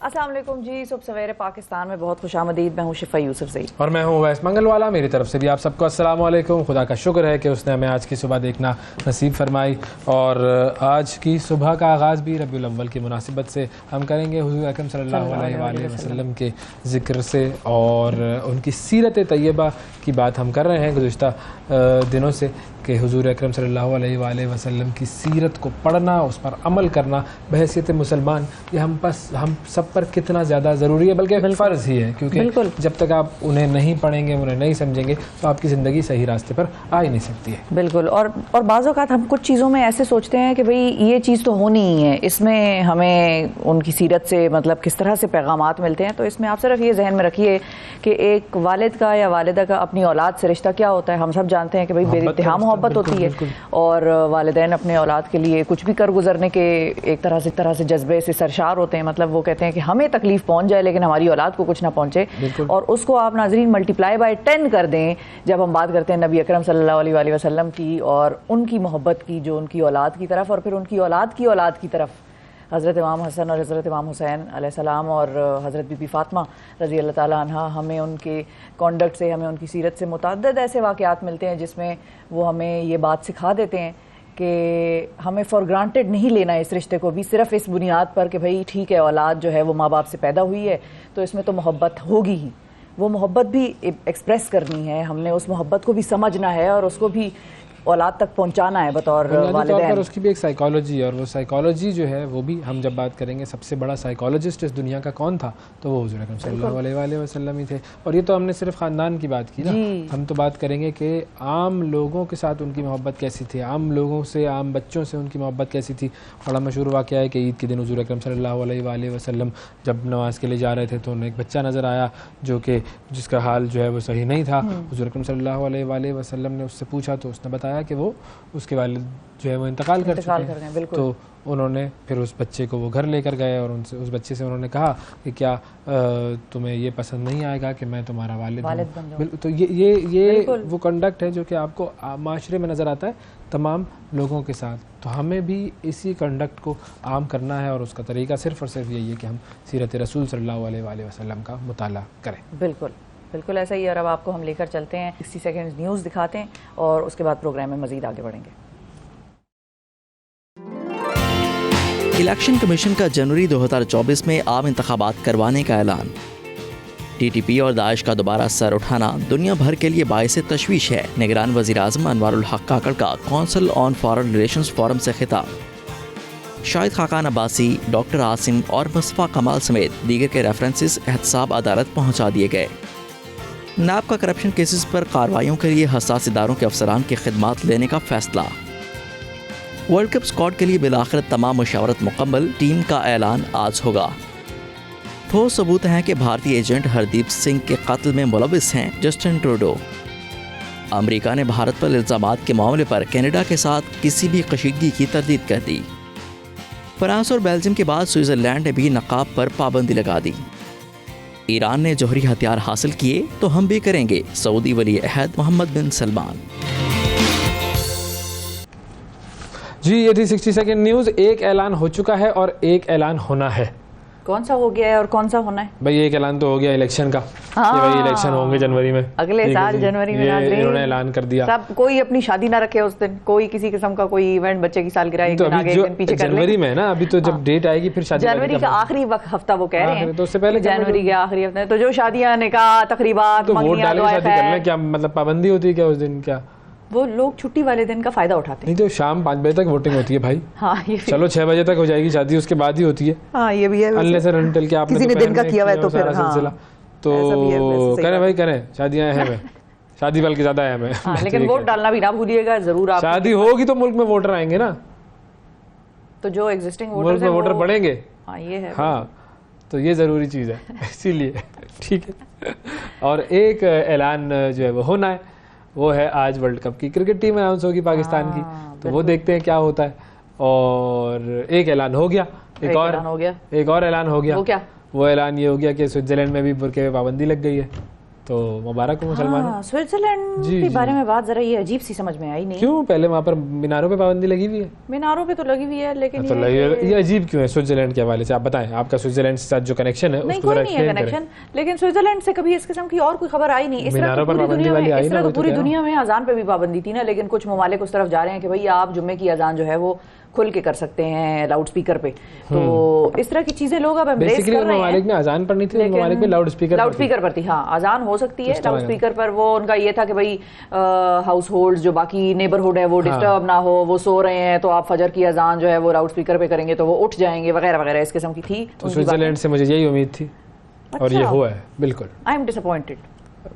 अस्सलाम वालेकुम जी। सुबह सवेरे पाकिस्तान में बहुत खुशामदीद। मैं हूँ शिफा यूसुफ ज़ई और मैं हूँ वैस मंगलवाला। मेरी तरफ से भी आप सबको अस्सलाम वालेकुम। खुदा का शुक्र है कि उसने हमें आज की सुबह देखना नसीब फरमाई। और आज की सुबह का आगाज़ भी रबीउल अव्वल की मुनासिबत से हम करेंगे हुज़ूर अकरम सल्लल्लाहु अलैहि वसल्लम के ज़िक्र से और उनकी सीरत तैयबा की बात हम कर रहे हैं गुज़िश्ता दिनों से कि हुज़ूर अकरम सल्लल्लाहु अलैहि वसल्लम की सीरत को पढ़ना, उस पर अमल करना बहैसियत मुसलमान ये हम सब पर कितना ज़्यादा ज़रूरी है, बल्कि फ़र्ज़ ही है। क्योंकि जब तक आप उन्हें नहीं पढ़ेंगे, उन्हें नहीं समझेंगे तो आपकी ज़िंदगी सही रास्ते पर आ ही नहीं सकती है। बिल्कुल। और बाज़ औक़ात हम कुछ चीज़ों में ऐसे सोचते हैं कि भाई ये चीज़ तो होनी ही है, इसमें हमें उनकी सीरत से मतलब किस तरह से पैगामात मिलते हैं। तो इसमें आप सिर्फ ये जहन में रखिए कि एक वालिद का या वालिदा का अपनी औलाद से रिश्ता क्या होता है। हम सब जानते हैं कि भाई बेइंतहा मोहब्बत होती है और वालिदैन अपने औलाद के लिए कुछ भी कर गुजरने के एक तरह से जज्बे से सरशार होते हैं। मतलब वो कहते हैं कि हमें तकलीफ पहुंच जाए लेकिन हमारी औलाद को कुछ ना पहुंचे। और उसको आप नाज़रीन मल्टीप्लाई बाय 10 कर दें जब हम बात करते हैं नबी अकरम सल्लल्लाहु अलैहि वसल्लम की और उनकी मोहब्बत की, जो उनकी औलाद की तरफ और फिर उनकी औलाद की तरफ हज़रत इमाम हसन और हज़रत इमाम हुसैन अलैहिस्सलाम और हज़रत बीबी फ़ातिमा रज़ी अल्लाह ताला अन्हा। हमें उनके कॉन्डक्ट से, हमें उनकी सीरत से मुतअद्दिद ऐसे वाक़यात मिलते हैं जिसमें वो हमें ये बात सिखा देते हैं कि हमें फॉर ग्रांटेड नहीं लेना है इस रिश्ते को भी सिर्फ इस बुनियाद पर कि भाई ठीक है औलाद जो है वो माँ बाप से पैदा हुई है तो इसमें तो मोहब्बत होगी ही। वो मोहब्बत भी एक्सप्रेस करनी है, हमने उस मोहब्बत को भी समझना है और उसको भी औलाद तक पहुंचाना है बतौर वालिदैन। पर उसकी भी एक साइकोलॉजी है और वो साइकोलॉजी जो है वो भी हम जब बात करेंगे सबसे बड़ा साइकोलॉजिस्ट इस दुनिया का कौन था तो वो हुज़ूर अकरम सल्लल्लाहु अलैहि वसल्लम ही थे। और ये तो हमने सिर्फ ख़ानदान की बात की ना, हम तो बात करेंगे कि आम लोगों के साथ उनकी मोहब्बत कैसी थी, आम लोगों से, आम बच्चों से उनकी मोहब्बत कैसी थी। बड़ा मशहूर वाक़या है कि ईद के दिन हुज़ूर अकरम सल्लल्लाहु अलैहि वसल्लम जब नमाज़ के लिए जा रहे थे तो उन्हें एक बच्चा नज़र आया जिसका हाल जो है वो सही नहीं था। हुज़ूर अकरम सल्लल्लाहु अलैहि वसल्लम ने उससे पूछा तो उसने बताया कि वो उसके वालिद जो है वो इंतकाल कर चुके हैं। तो उन्होंने फिर उस बच्चे को वो घर लेकर गए और उस बच्चे से उन्होंने कहा कि क्या तुम्हें ये पसंद नहीं आएगा कि मैं तुम्हारा वालिद हूँ। तो ये वो कंडक्ट है जो कि आपको माशरे में नज़र आता है तमाम लोगों के साथ। तो हमें भी इसी कंडक्ट को आम करना है और उसका तरीका सिर्फ़ और सिर्फ यही है कि हम सीरत रसूल सल्लल्लाहु अलैहि वसल्लम का मुताला करें। बिल्कुल ऐसा ही। और अब आपको हम लेकर चलते हैं 60 सेकंड्स न्यूज़ दिखाते हैं और उसके बाद प्रोग्राम में मज़ीद आगे बढ़ेंगे। इलेक्शन कमीशन का जनवरी 2024 में आम इंतखाबात करवाने का ऐलान। TTP और दाइश का दोबारा सर उठाना दुनिया भर के लिए बाइस तशवीश है। निगरान वज़ीर-ए-आज़म अनवारुल हक काकड़ का council on foreign relations forum से खिताब। शाहिद खाकान अब्बासी, डॉक्टर आसिम और मुस्तफ़ा कमाल समेत दीगर के रेफरेंसेस एहतसाब अदालत पहुँचा दिए गए। नाब का करप्शन केसेस पर कार्रवाइयों के लिए हसास इदारों के अफसरान की खिदमात लेने का फैसला। वर्ल्ड कप स्क्वाड के लिए बिलाखिर तमाम मुशावरत मुकम्मल, टीम का ऐलान आज होगा। ठोस सबूत हैं कि भारतीय एजेंट हरदीप सिंह के कत्ल में मुलविस हैं जस्टिन ट्रूडो। अमेरिका ने भारत पर इल्ज़ामात के मामले पर कनाडा के साथ किसी भी कशीदगी की तरदीद कर दी। फ्रांस और बेल्जियम के बाद स्विट्ज़रलैंड ने भी नकाब पर पाबंदी लगा दी। ईरान ने जौहरी हथियार हासिल किए तो हम भी करेंगे, सऊदी वली अहद मोहम्मद बिन सलमान। जी ये थी 60 सेकंड न्यूज़। एक ऐलान हो चुका है और एक ऐलान होना है। कौन सा हो गया है और कौन सा होना है? भाई एक ऐलान तो हो गया इलेक्शन का। हाँ। कि भाई इलेक्शन होंगे जनवरी में, अगले साल जनवरी में। इन्होंने ऐलान कर दिया। सब कोई अपनी शादी ना रखे उस दिन, कोई किसी किस्म का कोई इवेंट, बच्चे की सालगिरह एक दिन आगे एक दिन पीछे कर ले। जनवरी में ना, अभी तो जब डेट आएगी फिर शादी। जनवरी का आखिरी हफ्ता वो कह रहे हैं, तो उससे पहले जनवरी के आखिरी हफ्ते। तो जो शादियां, निकाह, तकरीबात, वोट डाले शादी करना, क्या मतलब पाबंदी होती है क्या उस दिन? क्या वो लोग छुट्टी वाले दिन का फायदा उठाते हैं? नहीं तो शाम 5 बजे तक वोटिंग होती है भाई। हाँ ये चलो 6 बजे तक हो जाएगी शादी, उसके बाद ही होती है। हाँ ये भी है। अनलेस एंड अनटिल कि आपने किसी ने दिन का किया हुआ है तो फिर सिलसिला तो करें भाई करें। शादियां अहम है, शादी बल्कि ज्यादा अहम है। लेकिन वोट डालना भी ना भूलिएगा जरूर। आप शादी होगी तो मुल्क में वोटर आएंगे ना, तो जो एग्जिस्टिंग मुल्क में वोटर बढ़ेंगे। हाँ ये है। हाँ तो ये जरूरी चीज है इसीलिए ठीक है। और एक ऐलान जो है वो होना है, वो है आज वर्ल्ड कप की क्रिकेट टीम अनाउंस होगी पाकिस्तान की। तो वो देखते हैं क्या होता है। और एक ऐलान हो गया, एक और ऐलान हो गया। वो क्या? वो ऐलान ये हो गया कि स्विट्जरलैंड में भी बुर्के पे पाबंदी लग गई है। तो मुबारक हो मुसलमानों। स्विट्जरलैंड जी, के जी। बारे में बात जरा ये अजीब सी समझ में आई नहीं। क्यों, पहले वहाँ पर मीनारों पे पाबंदी लगी हुई है? मीनारों पे तो लगी हुई है, लेकिन तो ये अजीब क्यों है स्विट्जरलैंड के हवाले से? आप बताएं, आपका स्विट्जरलैंड के साथ जो कनेक्शन है नहीं, उसको कोई जरा नहीं है एक्सप्लेन करें। कनेक्शन, लेकिन स्विट्जरलैंड से कभी इस किस्म की और कोई खबर आई नहीं। इस तरह मीनारों तो पर पूरी पाबंदी दुनिया वाली में, आई इस ना, तरह वो तो तो पूरी कह रहा हूं। दुनिया में अजान पे भी पाबंदी थी ना, लेकिन कुछ ममालिक उस तरफ जा रहे हैं कि भाई आप जुम्मे की अजान जो है वो खुल के कर सकते हैं लाउड स्पीकर पे। तो इस तरह की चीजें लोग अब एम्ब्रेस बेसिकली कर रहे ममालिक हैं। में अजान पढ़नी थी, ममालिक में लाउड स्पीकर पर थी। हाँ, अजान हो सकती है लाउड स्पीकर पर। वो उनका ये था कि भाई हाउस होल्ड जो बाकी नेबरहुड है वो डिस्टर्ब ना हो, वो सो रहे हैं तो आप फजर की अजान जो है वो लाउड स्पीकर पे करेंगे तो वो उठ जाएंगे वगैरह वगैरह, इस किस्म की थी। तो स्विट्जरलैंड से मुझे यही उम्मीद थी और ये हुआ है बिल्कुल। I am disappointed.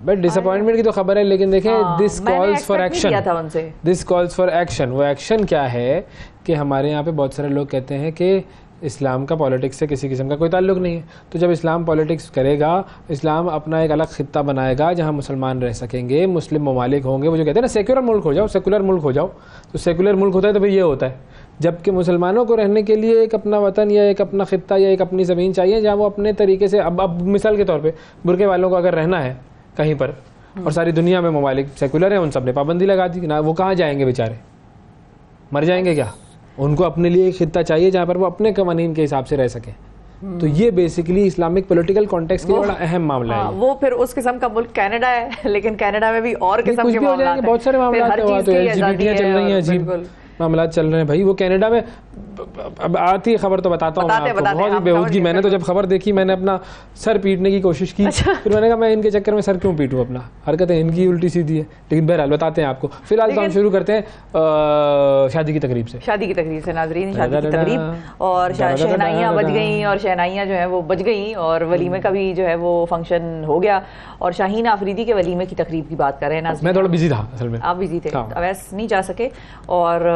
But disappointment की तो खबर है, लेकिन देखें this calls for action. This calls for action. वो एक्शन क्या है कि हमारे यहाँ पे बहुत सारे लोग कहते हैं कि इस्लाम का पॉलिटिक्स से किसी किस्म का कोई ताल्लुक नहीं है। तो जब इस्लाम पॉलिटिक्स करेगा, इस्लाम अपना एक अलग खित्ता बनाएगा जहाँ मुसलमान रह सकेंगे, मुस्लिम ममालिक होंगे। वो जो कहते हैं ना सेक्युलर मुल्क हो जाओ, सेकुलर मुल्क हो जाओ, तो सेकुलर मुल्क होता है तो भाई ये होता है। जबकि मुसलमानों को रहने के लिए एक अपना वतन या एक अपना खित्ता या एक अपनी ज़मीन चाहिए जहाँ वो अपने तरीके से, अब मिसाल के तौर पर बुरके वालों को अगर रहना है कहीं पर, और सारी दुनिया में ममालिक सेकुलर हैं, उन सब ने पाबंदी लगा दी ना, वो कहाँ जाएंगे बेचारे, मर जाएंगे क्या? उनको अपने लिए एक खित्ता चाहिए जहाँ पर वो अपने कवानीन के हिसाब से रह सकें। तो ये बेसिकली इस्लामिक पॉलिटिकल कॉन्टेक्स्ट के बड़ा अहम मामला है। वो फिर उस किस्म का मुल्क कनाडा है, लेकिन कनाडा में भी और किस्म के मामला है, बहुत सारे मामला है। तो एलजीबीटी चल रही हैं, अजीब मामला चल रहे हैं भाई। वो कनाडा में अब आती है खबर तो बताता हूँ आपको, बहुत ही बेहूदगी। मैंने तो जब खबर देखी मैंने अपना सर पीटने की कोशिश की। फिर मैंने कहा मैं इनके चक्कर में सर क्यों पीटूं अपना, हरकतें इनकी उल्टी सीधी है। लेकिन बहरहाल बताते हैं आपको। फिलहाल तो हम शुरू करते हैं शादी की तकरीब से। शादी की तकरीब से नाजरीन, शादी की तकरीब और शहनाइयाँ बज गई, और शहनाइयाँ जो है वो बज गई, और वलीमे का भी जो है वो फंक्शन हो गया। और शाहीन आफरीदी के वलीमे की तकरीब की बात कर रहे हैं नाज़रीन। मैं थोड़ा बिजी था असल में। आप बिजी थे, अवैस नहीं जा सके और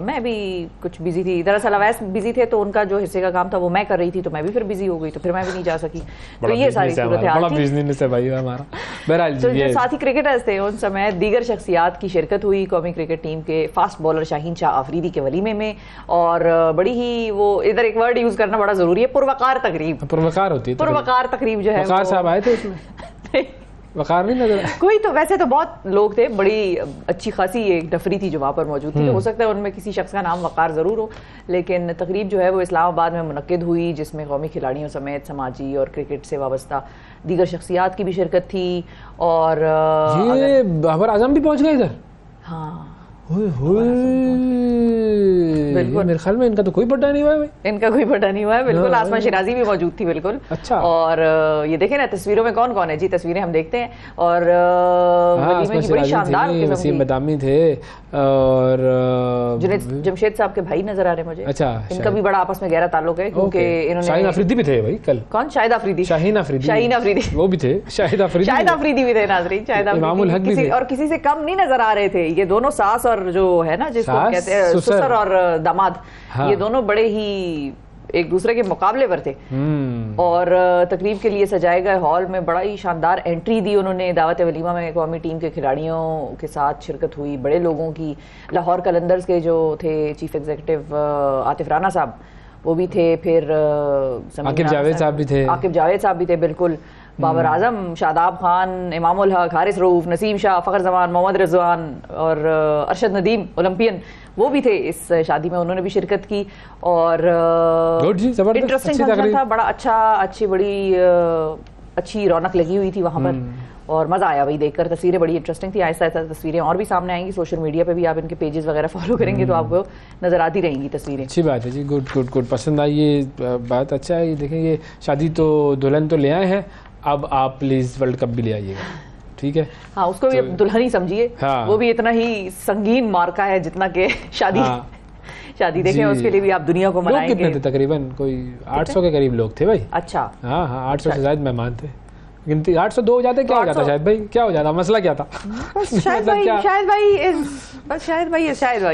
मैं भी कुछ बिजी थी। दरअसल अवैस बिजी थे तो उनका जो हिस्से का काम था वो मैं कर रही थी, तो मैं भी फिर बिजी हो गई, तो फिर मैं भी नहीं जा सकी। तो ये सारी सूरत हाल थी। बिजनेस है भाई हमारा। बहरहाल तो जो साथी क्रिकेटर्स थे उन समय दीगर शख्सियात की शिरकत हुई कौमी क्रिकेट टीम के फास्ट बॉलर शाहीन शाह आफरीदी के वलीमे में। और बड़ी ही, वो इधर एक वर्ड यूज करना बड़ा जरूरी है, पुरवकार तकरीब। पुरवकार होती है, पुरवकार तकरीब जो है। वकार साहब आए थे उसमें? वकार नहीं नजर आया कोई? तो वैसे तो बहुत लोग थे, बड़ी अच्छी खासी एक डफरी थी जो वहाँ पर मौजूद थी। तो हो सकता है उनमें किसी शख्स का नाम वकार ज़रूर हो, लेकिन तकरीब जो है वो इस्लामाबाद में मुनक्किद हुई, जिसमें कौमी खिलाड़ियों समेत समाजी और क्रिकेट से वाबस्ता दीगर शख्सियात की भी शिरकत थी। और ये बाबर आजम भी पहुँच गए इधर? हाँ बिल्कुल। मेरे ख्याल में इनका तो कोई बड्डा नहीं हुआ है भाई। इनका कोई बड्डा नहीं हुआ है, बिल्कुल। आसमा शिराजी भी मौजूद थी, बिल्कुल। अच्छा। और ये देखें ना तस्वीरों में कौन कौन है जी, तस्वीरें हम देखते हैं। और वलीमे की बड़ी शानदार वसीम बदामी थे और जुनैद जमशेद साहब के भाई नजर आ रहे हैं मुझे। अच्छा। इनका भी बड़ा आपस में गहरा ताल्लुक है, क्योंकि इन्होंने शाहीन आफरीदी भी थे भाई कल। कौन? शाहिद आफरीदी। शाहीन आफरीदी, शाहीन आफरीदी वो भी थे। शाहिद आफरीदी, शाहिद आफरीदी भी थे नाजरीन। शाहिद इमामुल हक भी थे। और किसी से कम नहीं नजर आ रहे थे ये दोनों, सास और जो है ना जिसको कहते हैं ससुर और दामाद। ये दोनों बड़े ही एक दूसरे के मुकाबले पर थे। और तकरीब के लिए सजाए गए हॉल में बड़ा ही शानदार एंट्री दी उन्होंने। दावत वलीमा में कौमी टीम के खिलाड़ियों के साथ शिरकत हुई, बड़े लोगों की। लाहौर कलंदर्स के जो थे चीफ एग्जीक्यूटिव आतिफ राना साहब वो भी थे, फिर आकिब जावेद साहब भी थे। आकिब जावेद साहब भी थे, बिल्कुल। बाबर आजम, शादाब खान, इमामुल हक, हारिस रऊफ, नसीम शाह, फ़खर जमान, मोहम्मद रिजवान और अरशद नदीम ओलंपियन वो भी थे इस शादी में, उन्होंने भी शिरकत की। और इंटरेस्टिंग फंक्शन था, बड़ा अच्छा, अच्छी बड़ी अच्छी रौनक लगी हुई थी वहाँ पर। और मज़ा आया वही देखकर, तस्वीरें बड़ी इंटरेस्टिंग थी। आहिस्ता आहिस्ता तस्वीरें और भी सामने आएंगी, सोशल मीडिया पे भी आप इनके पेजेस वगैरह फॉलो करेंगे तो आपको नज़र आती रहेंगी तस्वीरें। अच्छी बात है जी, गुड गुड गुड, पसंद आई ये बात। अच्छा है, देखें ये शादी तो दुल्हन तो ले आए हैं, अब आप प्लीज़ वर्ल्ड कप भी ले आइएगा, ठीक है? हाँ, उसको भी अब दुल्हन ही समझिए। हाँ। वो भी इतना ही संगीन मार्का है जितना के शादी। हाँ। शादी देखें उसके लिए भी आप दुनिया को मनाएंगे। लोग कितने थे? तकरीबन कोई 800 के करीब लोग थे भाई। अच्छा। हाँ हाँ, 800 से ज्यादा मेहमान थे। गिनती 802 हो जाते, क्या हो जाता शायद भाई? क्या हो जाता? मसला क्या था? शायद भाई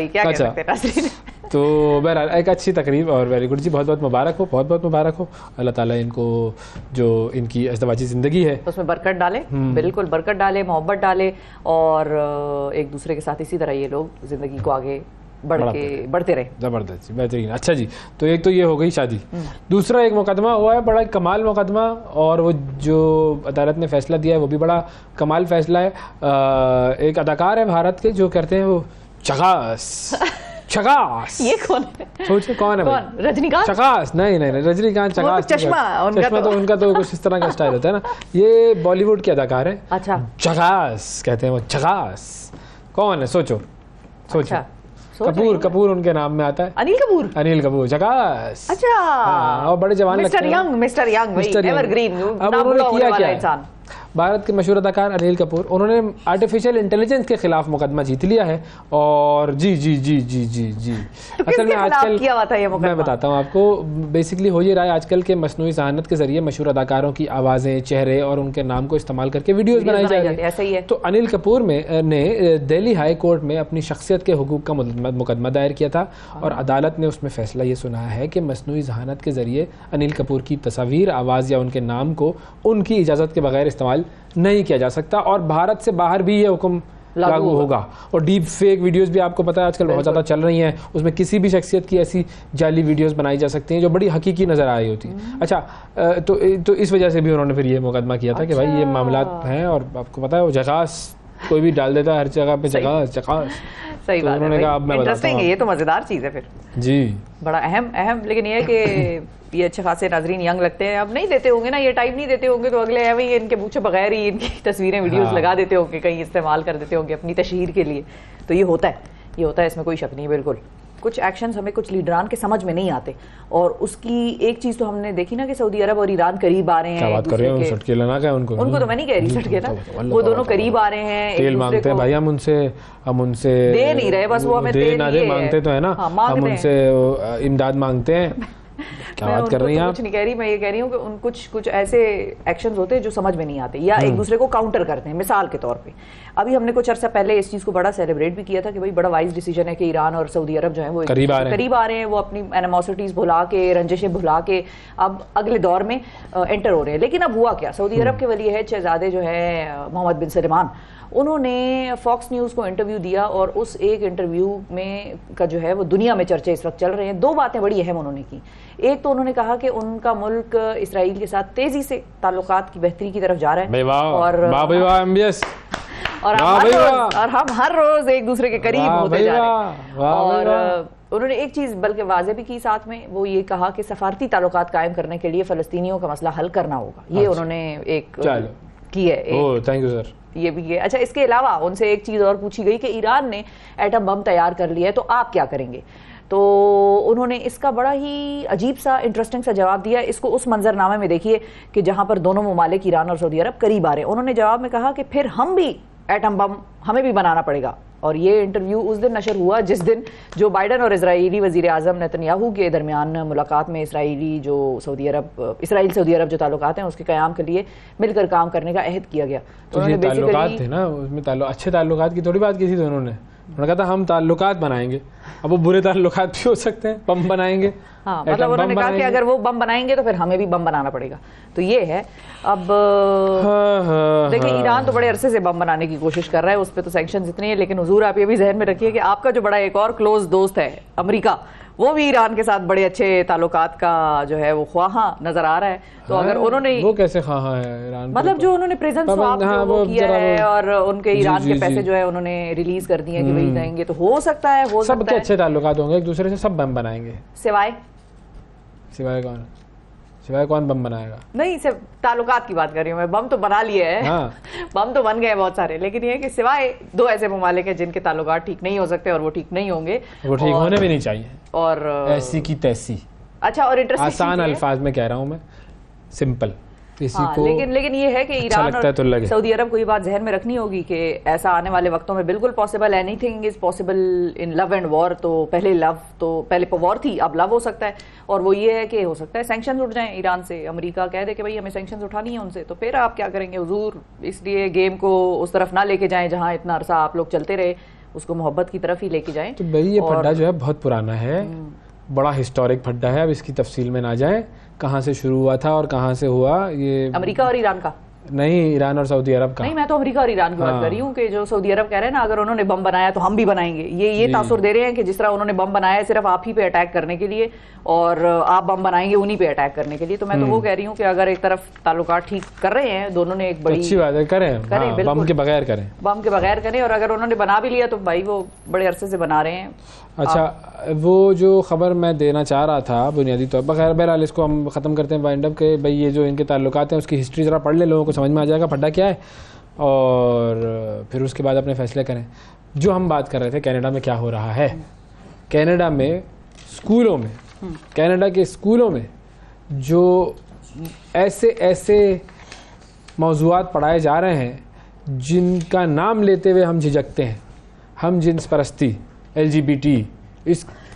क्या कह सकते हैं नाज़रीन। तो बहरहाल एक अच्छी तकरीब और वेरी गुड जी, बहुत बहुत मुबारक हो, बहुत बहुत मुबारक हो। अल्लाह ताला इनको जो इनकी अज़दवाजी ज़िंदगी है उसमें बरकत डाले, बिल्कुल बरकत डाले, मोहब्बत डाले, और एक दूसरे के साथ इसी तरह ये लोग ज़िंदगी को आगे बढ़ते रहे। ज़बरदस्त, बेहतरीन। अच्छा जी, तो एक तो ये हो गई शादी। दूसरा एक मुकदमा हुआ है, बड़ा कमाल मुकदमा, और वो जो अदालत ने फैसला दिया है वो भी बड़ा कमाल फैसला है। एक अदाकार है भारत के जो करते हैं वो चकास। ये कौन है? सोचिए कौन है? कौन? रजनीकांत? चकास? नहीं, रजनीकांत चकास। चश्मा उनका तो कुछ इस तरह का स्टाइल होता है ना। ये बॉलीवुड के अदाकार है। अच्छा, चकास कहते हैं वो, चकास। कौन है? सोचो। अच्छा, कपूर उनके नाम में आता है। अनिल कपूर चकास। अच्छा, और बड़े जवान लगते हैं। Mister young, evergreen. अब उन्होंने किया क्या है? भारत के मशहूर अदाकार अनिल कपूर, उन्होंने आर्टिफिशियल इंटेलिजेंस के खिलाफ मुकदमा जीत लिया है। और जी जी जी जी जी जी तो असल में आजकल किया हुआ था ये मुकदमा? मैं बताता हूँ आपको। बेसिकली हो ये रहा है आजकल के मसनूई ज़हानत के जरिए मशहूर अदाकारों की आवाज़ें, चेहरे और उनके नाम को इस्तेमाल करके वीडियोस बनाई जा रही है। ऐसा ही है। तो अनिल कपूर ने दिल्ली हाई कोर्ट में अपनी शख्सियत के हुकूक का मुकदमा दायर किया था, और अदालत ने उसमें फैसला ये सुनाया है कि मसनूई ज़हानत के जरिए अनिल कपूर की तस्वीर, आवाज़ या उनके नाम को उनकी इजाज़त के बगैर इस्तेमाल नहीं किया जा सकता, और भारत से बाहर भी ये हुक्म लागू होगा। और डीप फेक वीडियोस भी आपको पता है आजकल बहुत ज़्यादा चल रही हैं, उसमें किसी भी शख्सियत की ऐसी जाली वीडियोस बनाई जा सकती हैं जो बड़ी हकीकी नज़र आ रही होती है। अच्छा, तो इस वजह से भी उन्होंने फिर ये मुकदमा किया था कि भाई ये मामला हैं, और आपको पता है वो जगास कोई भी डाल देता है हर जगह पे, जगास। सही बात है। कहा, अब मैं इंटरेस्टिंग है, ये तो मज़ेदार चीज़ है फिर जी, बड़ा अहम। लेकिन ये है कि ये अच्छे खासे नाजरीन यंग लगते हैं, अब नहीं देते होंगे ना, ये टाइम नहीं देते होंगे, तो अगले है वही इनके पूछे बगैर ही इनकी तस्वीरें वीडियोस लगा देते होंगे, कहीं इस्तेमाल कर देते होंगे अपनी तशहीर के लिए। तो ये होता है, इसमें कोई शक नहीं। बिल्कुल कुछ एक्शंस हमें कुछ लीडरान के समझ में नहीं आते, और उसकी एक चीज तो हमने देखी ना कि सऊदी अरब और ईरान करीब आ रहे हैं। क्या बात कर रहे हैं? सटकेला ना क्या उनको तो मैं नहीं कह रही सटकेला, वो दोनों करीब आ रहे हैं। तेल मांगते हैं भाई, हम उनसे दे नहीं रहे, बस वो हमें तेल मांगते तो है ना, हम उनसे इमदाद मांगते हैं। क्या बात कर रही हैं आप? कुछ नहीं कह रही, मैं ये कह रही हूँ कि कुछ ऐसे एक्शंस होते हैं जो समझ में नहीं आते या एक दूसरे को काउंटर करते हैं। मिसाल के तौर पे अभी हमने कुछ अर्सा पहले इस चीज को बड़ा सेलिब्रेट भी किया था कि भाई बड़ा वाइज डिसीजन है कि ईरान और सऊदी अरब जो है वो करीब आ रहे हैं, वो अपनी एनिमोसिटीज भुला के, रंजिशें भुला के अब अगले दौर में एंटर हो रहे हैं। लेकिन अब हुआ क्या, सऊदी अरब के वली अहद शहजादे जो है मोहम्मद बिन सलमान, उन्होंने फॉक्स न्यूज़ को इंटरव्यू दिया, और उस एक इंटरव्यू में का जो है वो दुनिया में चर्चे इस वक्त चल रहे हैं। दो बातें बड़ी अहम उन्होंने की। एक तो उन्होंने कहा कि उनका मुल्क इसराइल के साथ तेजी से ताल्लुकात की बेहतरी की तरफ जा रहा है, और हम हर रोज एक दूसरे के करीब होते जा रहे हैं। और उन्होंने एक चीज बल्कि वाज़े भी की साथ में, वो ये कहा कि सफारती ताल्लुकात कायम करने के लिए फ़लस्तीनियों का मसला हल करना होगा। ये उन्होंने एक की है। Thank you sir. ये भी है। अच्छा, इसके अलावा उनसे एक चीज़ और पूछी गई कि ईरान ने एटम बम तैयार कर लिया है, तो आप क्या करेंगे? तो उन्होंने इसका बड़ा ही अजीब सा इंटरेस्टिंग सा जवाब दिया। इसको उस मंजरनामे में देखिए कि जहां पर दोनों ममालिक ईरान और सऊदी अरब करीब आ रहे हैं। उन्होंने जवाब में कहा कि फिर हम भी एटम बम हमें भी बनाना पड़ेगा। और ये इंटरव्यू उस दिन नशर हुआ जिस दिन जो बाइडन और इजरायली वजीर आज़म नेतन्याहू के दरमियान मुलाकात में इसराइल सऊदी अरब जो ताल्लुकात हैं उसके क़याम के लिए मिलकर काम करने का अहद किया गया। तो ये ताल्लुकात थे ना, उसमें अच्छे ताल्लुकात की थोड़ी बात की थी। उन्होंने कहा था हम ताल्लुकात बनाएंगे, अब वो बुरे ताल्लुकात भी हो सकते हैं, बम बनाएंगे। हाँ, मतलब उन्होंने कहा कि अगर वो बम बनाएंगे तो फिर हमें भी बम बनाना पड़ेगा। तो ये है। अब देखिए, ईरान तो बड़े अरसे से बम बनाने की कोशिश कर रहा है, उस पर तो सैंक्शंस इतने हैं। लेकिन हुजूर आप ये भी जहन में रखिए कि आपका जो बड़ा एक और क्लोज दोस्त है अमेरिका, वो भी ईरान के साथ बड़े अच्छे ताल्लुकात का जो है वो ख्वाहा नजर आ रहा है। तो अगर उन्होंने वो कैसे ख्वाहा है ईरान, मतलब जो उन्होंने प्रेजेंस स्वाप वो किया है, और उनके ईरान के पैसे जो है उन्होंने रिलीज कर दिए कि वही देंगे, तो हो सकता है सबके अच्छे ताल्लुकात होंगे एक दूसरे से, सब बम बनाएंगे। सिवाय कौन बम बनाएगा? नहीं, सिर्फ ताल्लुकात की बात कर रही हूँ मैं। बम तो बना लिए है, हाँ। बम तो बन गए बहुत सारे, लेकिन ये है कि सिवाय दो ऐसे ममालिक हैं जिनके ताल्लुकात ठीक नहीं हो सकते, और वो ठीक नहीं होंगे, वो ठीक होने भी नहीं चाहिए, और ऐसी की तैसी। अच्छा, और इंटरेस्टिंग आसान अल्फाज में कह रहा हूँ मैं, सिंपल किसी को, लेकिन ये है कि ईरान और सऊदी अरब को ये बात जहन में रखनी होगी कि ऐसा आने वाले वक्तों में बिल्कुल possible, anything is possible in love and war. तो पहले वॉर थी, अब लव हो सकता है। और वो ये है कि हो सकता है सैंक्शंस उठ जाएं ईरान से, अमेरिका कह दे कि भाई हमें सैंक्शंस उठानी है उनसे, तो फिर आप क्या करेंगे हुजूर? इसलिए गेम को उस तरफ ना लेके जाएं जहां इतना अरसा आप लोग चलते रहे, उसको मोहब्बत की तरफ ही लेके जाएं। तो भाई ये फड्डा जो है बहुत पुराना है, बड़ा हिस्टोरिक फड्डा है। अब इसकी तफसील में ना जाएं, कहाँ से शुरू हुआ था और कहाँ से हुआ ये, अमेरिका और ईरान का नहीं, ईरान और सऊदी अरब का। नहीं, मैं तो अमेरिका और ईरान की बात कर रही हूँ कि जो सऊदी अरब कह रहे हैं ना, अगर उन्होंने बम बनाया तो हम भी बनाएंगे। ये तासुर दे रहे हैं कि जिस तरह उन्होंने बम बनाया है सिर्फ आप ही पे अटैक करने के लिए और आप बम बनाएंगे उन्हीं पे अटैक करने के लिए। तो मैं तो वो कह रही हूँ कि अगर एक तरफ ताल्लुकात ठीक कर रहे हैं दोनों ने, एक बड़ी अच्छी बात है, करें, बम के बगैर करें, बम के बगैर करें। और अगर उन्होंने बना भी लिया तो भाई वो बड़े अरसे से बना रहे हैं। अच्छा, वो जो खबर मैं देना चाह रहा था बुनियादी तौर पर, बहरहाल इसको हम ख़त्म करते हैं वाइंड अप के भाई, ये जो इनके ताल्लुकात हैं उसकी हिस्ट्री ज़रा पढ़ ले, लोगों को समझ में आ जाएगा फड्डा क्या है, और फिर उसके बाद अपने फैसले करें। जो हम बात कर रहे थे कनाडा में क्या हो रहा है, कनाडा में स्कूलों में, कनाडा के स्कूलों में जो ऐसे मौज़ूआत पढ़ाए जा रहे हैं जिनका नाम लेते हुए हम झिझकते हैं, हम जिन्स परस्ती, LGBT,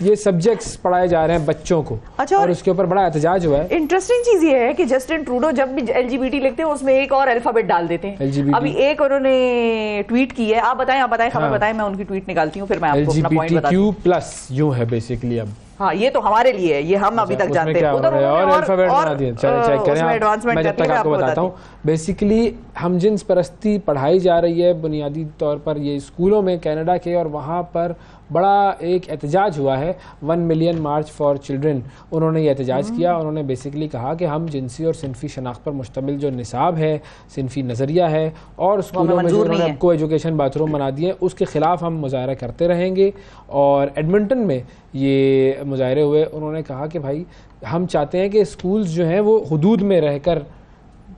ये सब्जेक्ट्स पढ़ाए जा रहे हैं बच्चों को। अच्छा, और उसके ऊपर बड़ा एहतजाज हुआ है। इंटरेस्टिंग चीज ये है कि जस्टिन ट्रूडो जब भी LGBT लिखते हैं उसमें एक और अल्फाबेट डाल देते हैं। LGBT। अभी एक उन्होंने ट्वीट की है, आप बताएं खबर बताएं, मैं उनकी ट्वीट निकालती हूँ फिर मैं आपको अपना पॉइंट बताती हूँ। LGBTQ+ यूं है बेसिकली अब। हाँ, ये तो हमारे लिए है, ये हम अभी तक जानते हैं। उधर और अल्फाबेट बना दिए, चेक करें आप, मैं जब तक आपको बताता हूँ। बेसिकली हम जिन्स परस्ती पढ़ाई जा रही है बुनियादी तौर पर ये स्कूलों में कनाडा के, और वहाँ पर बड़ा एक एहतजाज हुआ है, 1 मिलियन मार्च फॉर चिल्ड्रन। उन्होंने ये एहतजाज किया, उन्होंने बेसिकली कहा कि हम जिनसी और सिनफी शनाख्त पर मुश्तमिल जो निसाब है, सिनफी नज़रिया है, और स्कूलों में जो उन्होंने को एजुकेशन बाथरूम बना दिए, उसके ख़िलाफ़ हम मुजाहरा करते रहेंगे। और एडमिंटन में ये मुजाहरे हुए। उन्होंने कहा कि भाई हम चाहते हैं कि स्कूल्स जो हैं वो हुदूद में रहकर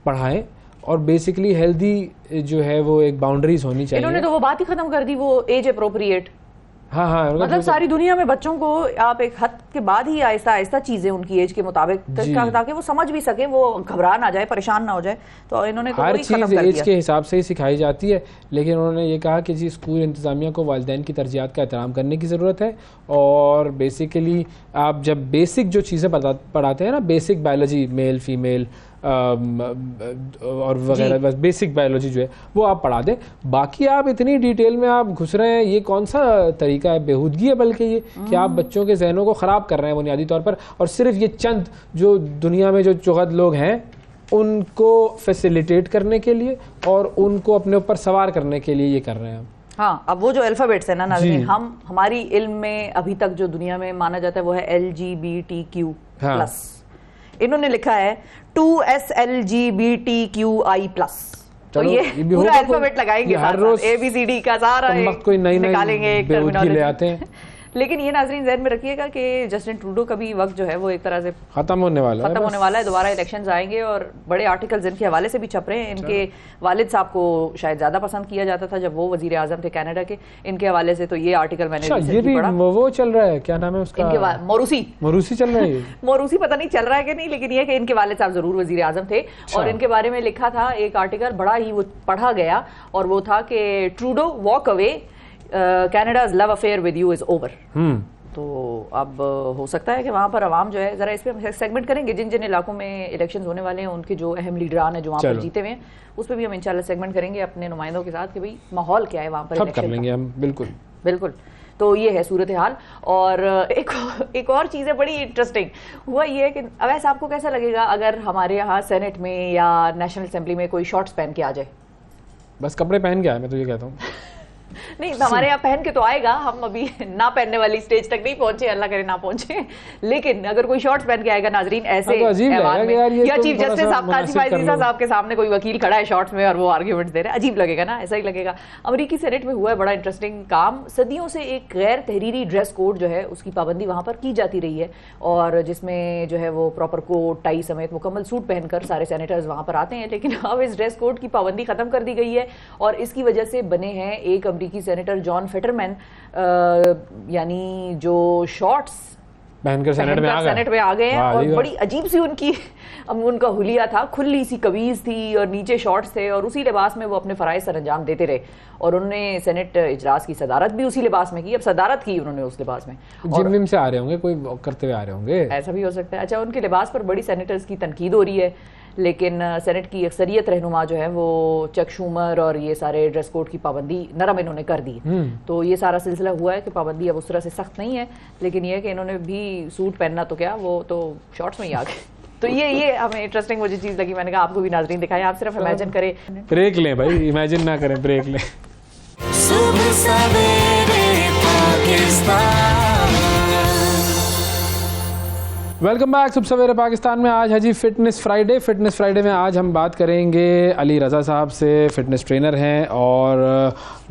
पढ़ाएं, और बेसिकली हेल्दी जो है वो एक बाउंड्रीज होनी चाहिए। इन्होंने तो वो बात ही खत्म कर दी, वो एज अप्रोप्रिएट। हाँ, मतलब सारी दुनिया में बच्चों को आप एक हद के बाद ही आहिस्ता आहिस्ता चीजें उनकी एज के मुताबिक, ताकि वो समझ भी सके, वो घबरा ना जाए, परेशान ना हो जाए। तो इन्होंने तो हर चीज़ एज के हिसाब से ही सिखाई जाती है। लेकिन उन्होंने ये कहा कि जी स्कूल इंतज़ामिया को वालिदैन की तरजीहात का एहतराम करने की ज़रूरत है। और बेसिकली आप जब बेसिक जो चीज़ें पढ़ाते हैं ना, बेसिक बायोलॉजी, मेल फीमेल और वगैरह, बस बेसिक बायोलॉजी जो है वो आप पढ़ा दें। बाकी आप इतनी डिटेल में आप घुस रहे हैं, ये कौन सा तरीका है? बेहूदगी है बल्कि ये कि आप बच्चों के जहनों को ख़राब कर रहे हैं बुनियादी तौर पर। और सिर्फ ये चंद जो दुनिया में जो चुगत लोग हैं उनको फैसिलिटेट करने के लिए और उनको अपने ऊपर सवार करने के लिए ये कर रहे हैं। हाँ, अब वो जो अल्फाबेट्स है ना नाज़रीन, हमारी इल्म में अभी तक जो दुनिया में माना जाता है वो है LGBTQ+। इन्होंने लिखा है 2SLGBTQI+। तो ये पूरा अल्फाबेट लगाएंगे, हर रोज ABCD का सारा निकालेंगे, एक टर्मिनोलॉजी ले आते हैं। लेकिन ये नाज़रीन ज़हन में रखिएगा कि जस्टिन ट्रूडो का भी वक्त जो है वो एक तरह से खत्म होने वाला है। दोबारा इलेक्शंस आएंगे और बड़े आर्टिकल्स इनके हवाले से भी छप रहे हैं। इनके वालिद साहब को शायद ज़्यादा पसंद किया जाता था जब वो वज़ीर आज़म थे कनाडा के। इनके हवाले से तो ये आर्टिकल मैंने ये भी वो चल रहा है, क्या नाम है उसका, मोरूसी चल रहा है। मोरूसी पता नहीं चल रहा है कि नहीं, लेकिन ये कि इनके वालिद साहब ज़रूर वज़ीर आज़म थे। और इनके बारे में लिखा था एक आर्टिकल, बड़ा ही वो पढ़ा गया, और वो था कि Trudeau walk away, Canada's love affair with you is over। तो अब हो सकता है कि वहाँ पर आवाम जो है, जरा इस पे सेगमेंट करेंगे, जिन जिन इलाकों में इलेक्शंस होने वाले हैं उनके जो अहम लीडरान है जो वहाँ पर जीते हुए हैं, उस पर भी हम इंशाल्लाह सेगमेंट करेंगे अपने नुमाइंदों के साथ कि भाई माहौल क्या है वहाँ पर कर लेंगे हम। बिल्कुल। तो ये है सूरत हाल। और एक और चीज़ है बड़ी इंटरेस्टिंग हुआ ये है कि अवैस आपको कैसा लगेगा अगर हमारे यहाँ सेनेट में या नेशनल असेंबली में कोई शॉर्ट्स पहन के आ जाए? बस कपड़े पहन के आए, मैं तो ये कहता हूँ। नहीं, हमारे यहाँ पहन के तो आएगा, हम अभी ना पहनने वाली स्टेज तक नहीं पहुंचे, अल्लाह करे ना पहुंचे। लेकिन अगर कोई शॉर्ट्स पहन के आएगा नाजरीन ऐसे ऐवान में, या चीफ जस्टिस कासिम फाइज़ साहब के सामने कोई वकील खड़ा है शॉर्ट्स में और वो आर्ग्यूमेंट्स दे रहे हैं, अजीब लगेगा ना, ऐसा ही लगेगा। अमेरिकी सेनेट में हुआ है बड़ा इंटरेस्टिंग काम। सदियों से एक गैर तहरीरी ड्रेस कोड जो है उसकी पाबंदी वहाँ पर की जाती रही है, और जिसमें जो है वो प्रॉपर कोट टाई समेत मुकम्मल सूट पहनकर सारे सेनेटर्स वहाँ पर आते हैं। लेकिन अब इस ड्रेस कोड की पाबंदी खत्म कर दी गई है, और इसकी वजह से बने हैं एक अमेरिकी सेनेटर जॉन फेटरमैन, यानी जो शॉर्ट्स पहनकर सेनेट में आ गए हैं। और बड़ी अजीब सी उनका हुलिया था, खुली सी कमीज थी और नीचे शॉर्ट्स थे, और उसी लिबास में वो अपने फराइज सर अंजाम देते रहे। और उन्होंने सेनेट इजलास की सदारत भी उसी लिबास में की। अब सदारत की उन्होंने उस लिबास में, जिम से आ रहे होंगे, कोई करते हुए आ रहे होंगे, ऐसा भी हो सकता है। अच्छा, उनके लिबास पर बड़ी सेनेटर्स की तनकीद हो रही है, लेकिन सेनेट की अक्सरियत रहनुमा जो है वो चक शूमर और ये सारे ड्रेस कोड की पाबंदी नरम इन्होंने कर दी। तो ये सारा सिलसिला हुआ है कि पाबंदी अब उस तरह से सख्त नहीं है, लेकिन ये है कि इन्होंने भी सूट पहनना तो क्या, वो तो शॉर्ट्स में ही आ गए। तो ये हमें इंटरेस्टिंग मुझे चीज़ लगी, मैंने कहा आपको भी नाज़रीन दिखाएं, आप सिर्फ इमेजिन करें। ब्रेक लें भाई, इमेजिन ना करें, ब्रेक लें। सुबह सवेरे पाकिस्तान। वेलकम बैक सुबह सवेरे पाकिस्तान में। आज है जी फिटनेस फ्राइडे में आज हम बात करेंगे अली रज़ा साहब से। फिटनेस ट्रेनर हैं और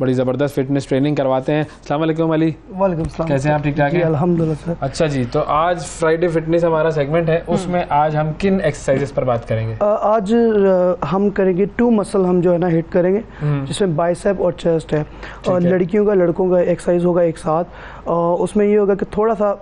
बड़ी ज़बरदस्त फिटनेस ट्रेनिंग करवाते हैं। अस्सलाम वालेकुम अली। वालेकुम सलाम। कैसे हैं आप? ठीक ठाक हैं? अल्हम्दुलिल्लाह सर। अच्छा जी, तो आज फ्राइडे फिटनेस हमारा सेगमेंट है, उसमें आज हम किन एक्सरसाइजेस पर बात करेंगे? आज हम करेंगे 2 मसल हम जो है ना हिट करेंगे, जिसमें बाइसेप और चेस्ट है। और लड़कियों का लड़कों का एक्सरसाइज होगा एक साथ। उसमें ये होगा कि थोड़ा सा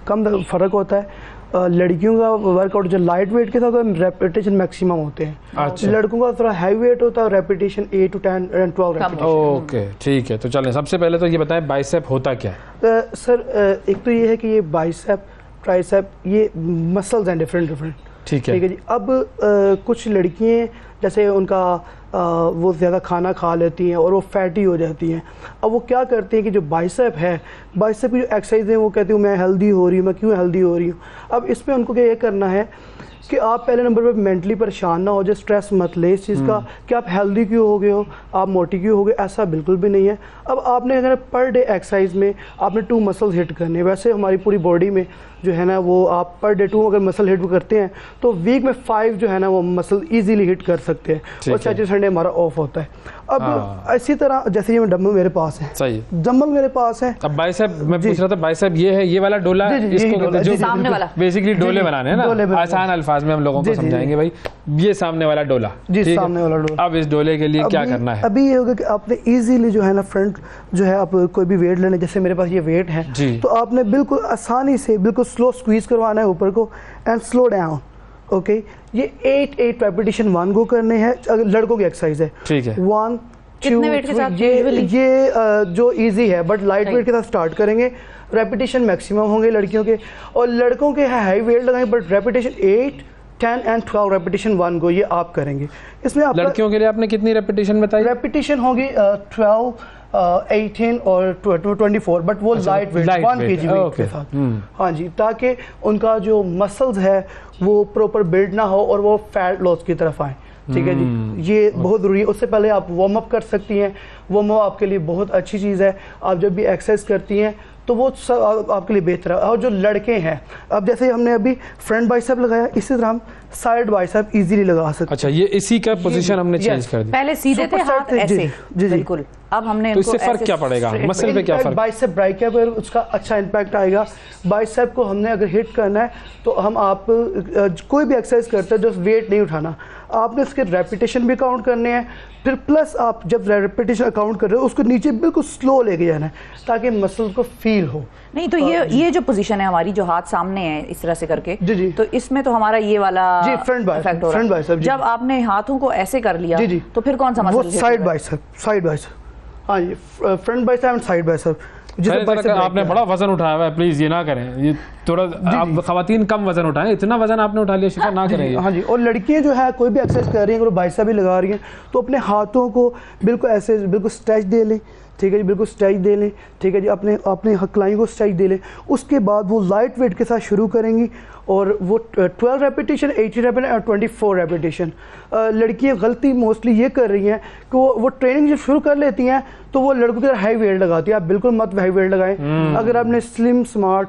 कम फ़र्क होता है। लड़कियों का वर्कआउट जो लाइट वेट के साथ रेपिटेशन मैक्सिमम होते हैं। अच्छा। लड़कों का थोड़ा हैवी वेट होता है और repetition 8 to 10 and 12 repetition. Okay ठीक है, तो चलें सबसे पहले तो ये बताएं बाइसेप होता क्या है? सर एक तो ये है कि ये बाइसेप ट्राइसेप ये मसल्स हैं डिफरेंट। ठीक है जी। अब कुछ लड़कियाँ जैसे उनका वो ज़्यादा खाना खा लेती हैं और वो फैटी हो जाती हैं। अब वो क्या करती हैं कि जो बाइसेप है, बाइसेप की जो एक्सरसाइज है वो कहती हूँ मैं हेल्दी हो रही हूँ, मैं क्यों हेल्दी हो रही हूँ। अब इसमें उनको क्या ये करना है कि आप पहले नंबर पर मेंटली परेशान ना हो जाए, स्ट्रेस मत ले इस चीज़ का कि आप हेल्दी क्यों हो गए हो, आप मोटी क्यों हो गए, ऐसा बिल्कुल भी नहीं है। अब आपने अगर पर डे एक्सरसाइज में आपने 2 मसल्स हिट करने, वैसे हमारी पूरी बॉडी में जो है ना वो आप पर डे 2 अगर मसल हिट करते हैं तो वीक में 5 जो है ना वो मसल इजीली हिट कर सकते हैं। और सैटरडे संडे हमारा ऑफ होता है। अब इसी तरह जैसे ये डम्बल मेरे पास है, सही है, डम्बल मेरे पास है। अब बाइसेप मैं पूछ रहा था, बाइसेप ये है, ये वाला डोला, इसको जो सामने वाला बेसिकली डोले बनाने हैं ना, आसान अल्फाज में हम लोगों को समझाएंगे भाई। ये सामने वाला डोला, जी सामने वाला डोला। अब इस डोले के लिए क्या करना है? अभी ये होगा कि आपने इजीली जो है ना फ्रंट जो है आप कोई भी वेट लेना, जैसे मेरे पास ये वेट है तो आपने बिल्कुल आसानी से बिल्कुल स्लो स्क्वीज करवाना है ऊपर को एंड स्लो डाउन। ओके, ये 8 रेपिटेशन 1 को करने हैं। लड़कों की एक्सरसाइज है, ठीक है। 1 कितने वेट के साथ? ये जो इजी है बट लाइट वेट के साथ स्टार्ट करेंगे। रेपिटेशन मैक्सिमम होंगे लड़कियों के, और लड़कों के हाई वेट लगाएंगे बट रेपिटेशन 8, 10 and 12 रेपिटेशन 1 को ये आप करेंगे। इसमें आप लड़कियों के लिए आपने कितनी रेपिटेशन बताई? रेपिटेशन होगी 12, 18 और 24, बट वो लाइट वेट 1 kg वेट के साथ। हाँ जी, ताकि उनका जो मसल्स है वो प्रॉपर बिल्ड ना हो और वो फैट लॉस की तरफ आए। ठीक है जी, ये बहुत ज़रूरी है। उससे पहले आप वार्म अप कर सकती हैं, वार्म अप आपके लिए बहुत अच्छी चीज़ है। आप जब भी एक्सरसाइज करती हैं तो वो सब आपके लिए बेहतर है। और जो लड़के हैं, अब जैसे हमने अभी फ्रंट बाइसेप लगाया, इसी तरह हम साइड बाइसेप इजीली लगा सकते हैं। अच्छा, ये इसी का पोजीशन हमने चेंज कर दिया। पहले सीधे थे हाथ ऐसे, बिल्कुल, अब हमने तो इससे फर्क क्या पड़ेगा? मसल पे क्या फर्क? बाइसेप ब्राइसेप पर उसका अच्छा इम्पैक्ट आएगा। बाइसेप को हमने अगर हिट करना है तो हम आप कोई भी एक्सरसाइज करते हैं, जस्ट वेट नहीं उठाना, आपने उसके रेपिटेशन भी काउंट करने हैं। फिर प्लस आप जब रेपिटेशन काउंट कर रहे हो उसको नीचे बिल्कुल स्लो लेके जाना है ताकि मसल को फील हो। नहीं तो ये जो पोजीशन है हमारी, जो हाथ सामने है इस तरह से करके, जी। तो इसमें तो हमारा ये वाला जी फ्रंट बाइसेप। जब आपने हाथों को ऐसे कर लिया जी, तो फिर कौन सा मसल? Side bicep. हाँ जी, front bicep and side bicep. आपने बड़ा वजन उठाया हुआ है, प्लीज ये ना करें। ये थोड़ा आप खवातीन कम वजन उठाएं, इतना वजन आपने उठा लिया शिफा, ना करें। हाँ जी, और लड़कियां जो है कोई भी एक्सरसाइज कर रही हैं, अगर बाइसेप भी लगा रही हैं तो अपने हाथों को बिल्कुल ऐसे बिल्कुल स्ट्रेच दे लें। ठीक है जी, बिल्कुल स्ट्रेच दे लें। ठीक है जी, अपने हकलाई को स्ट्रेच दे लें। उसके बाद वो लाइट वेट के साथ शुरू करेंगी और वो 12 रेपिटेशन, 18 रेपिटेशन और 24 रेपिटेशन। लड़कियां गलती मोस्टली ये कर रही हैं कि वो ट्रेनिंग जब शुरू कर लेती हैं तो वो लड़कों की तरह हाई वेट लगाती है। आप बिल्कुल मत हाई वेट लगाएं। अगर आपने स्लिम स्मार्ट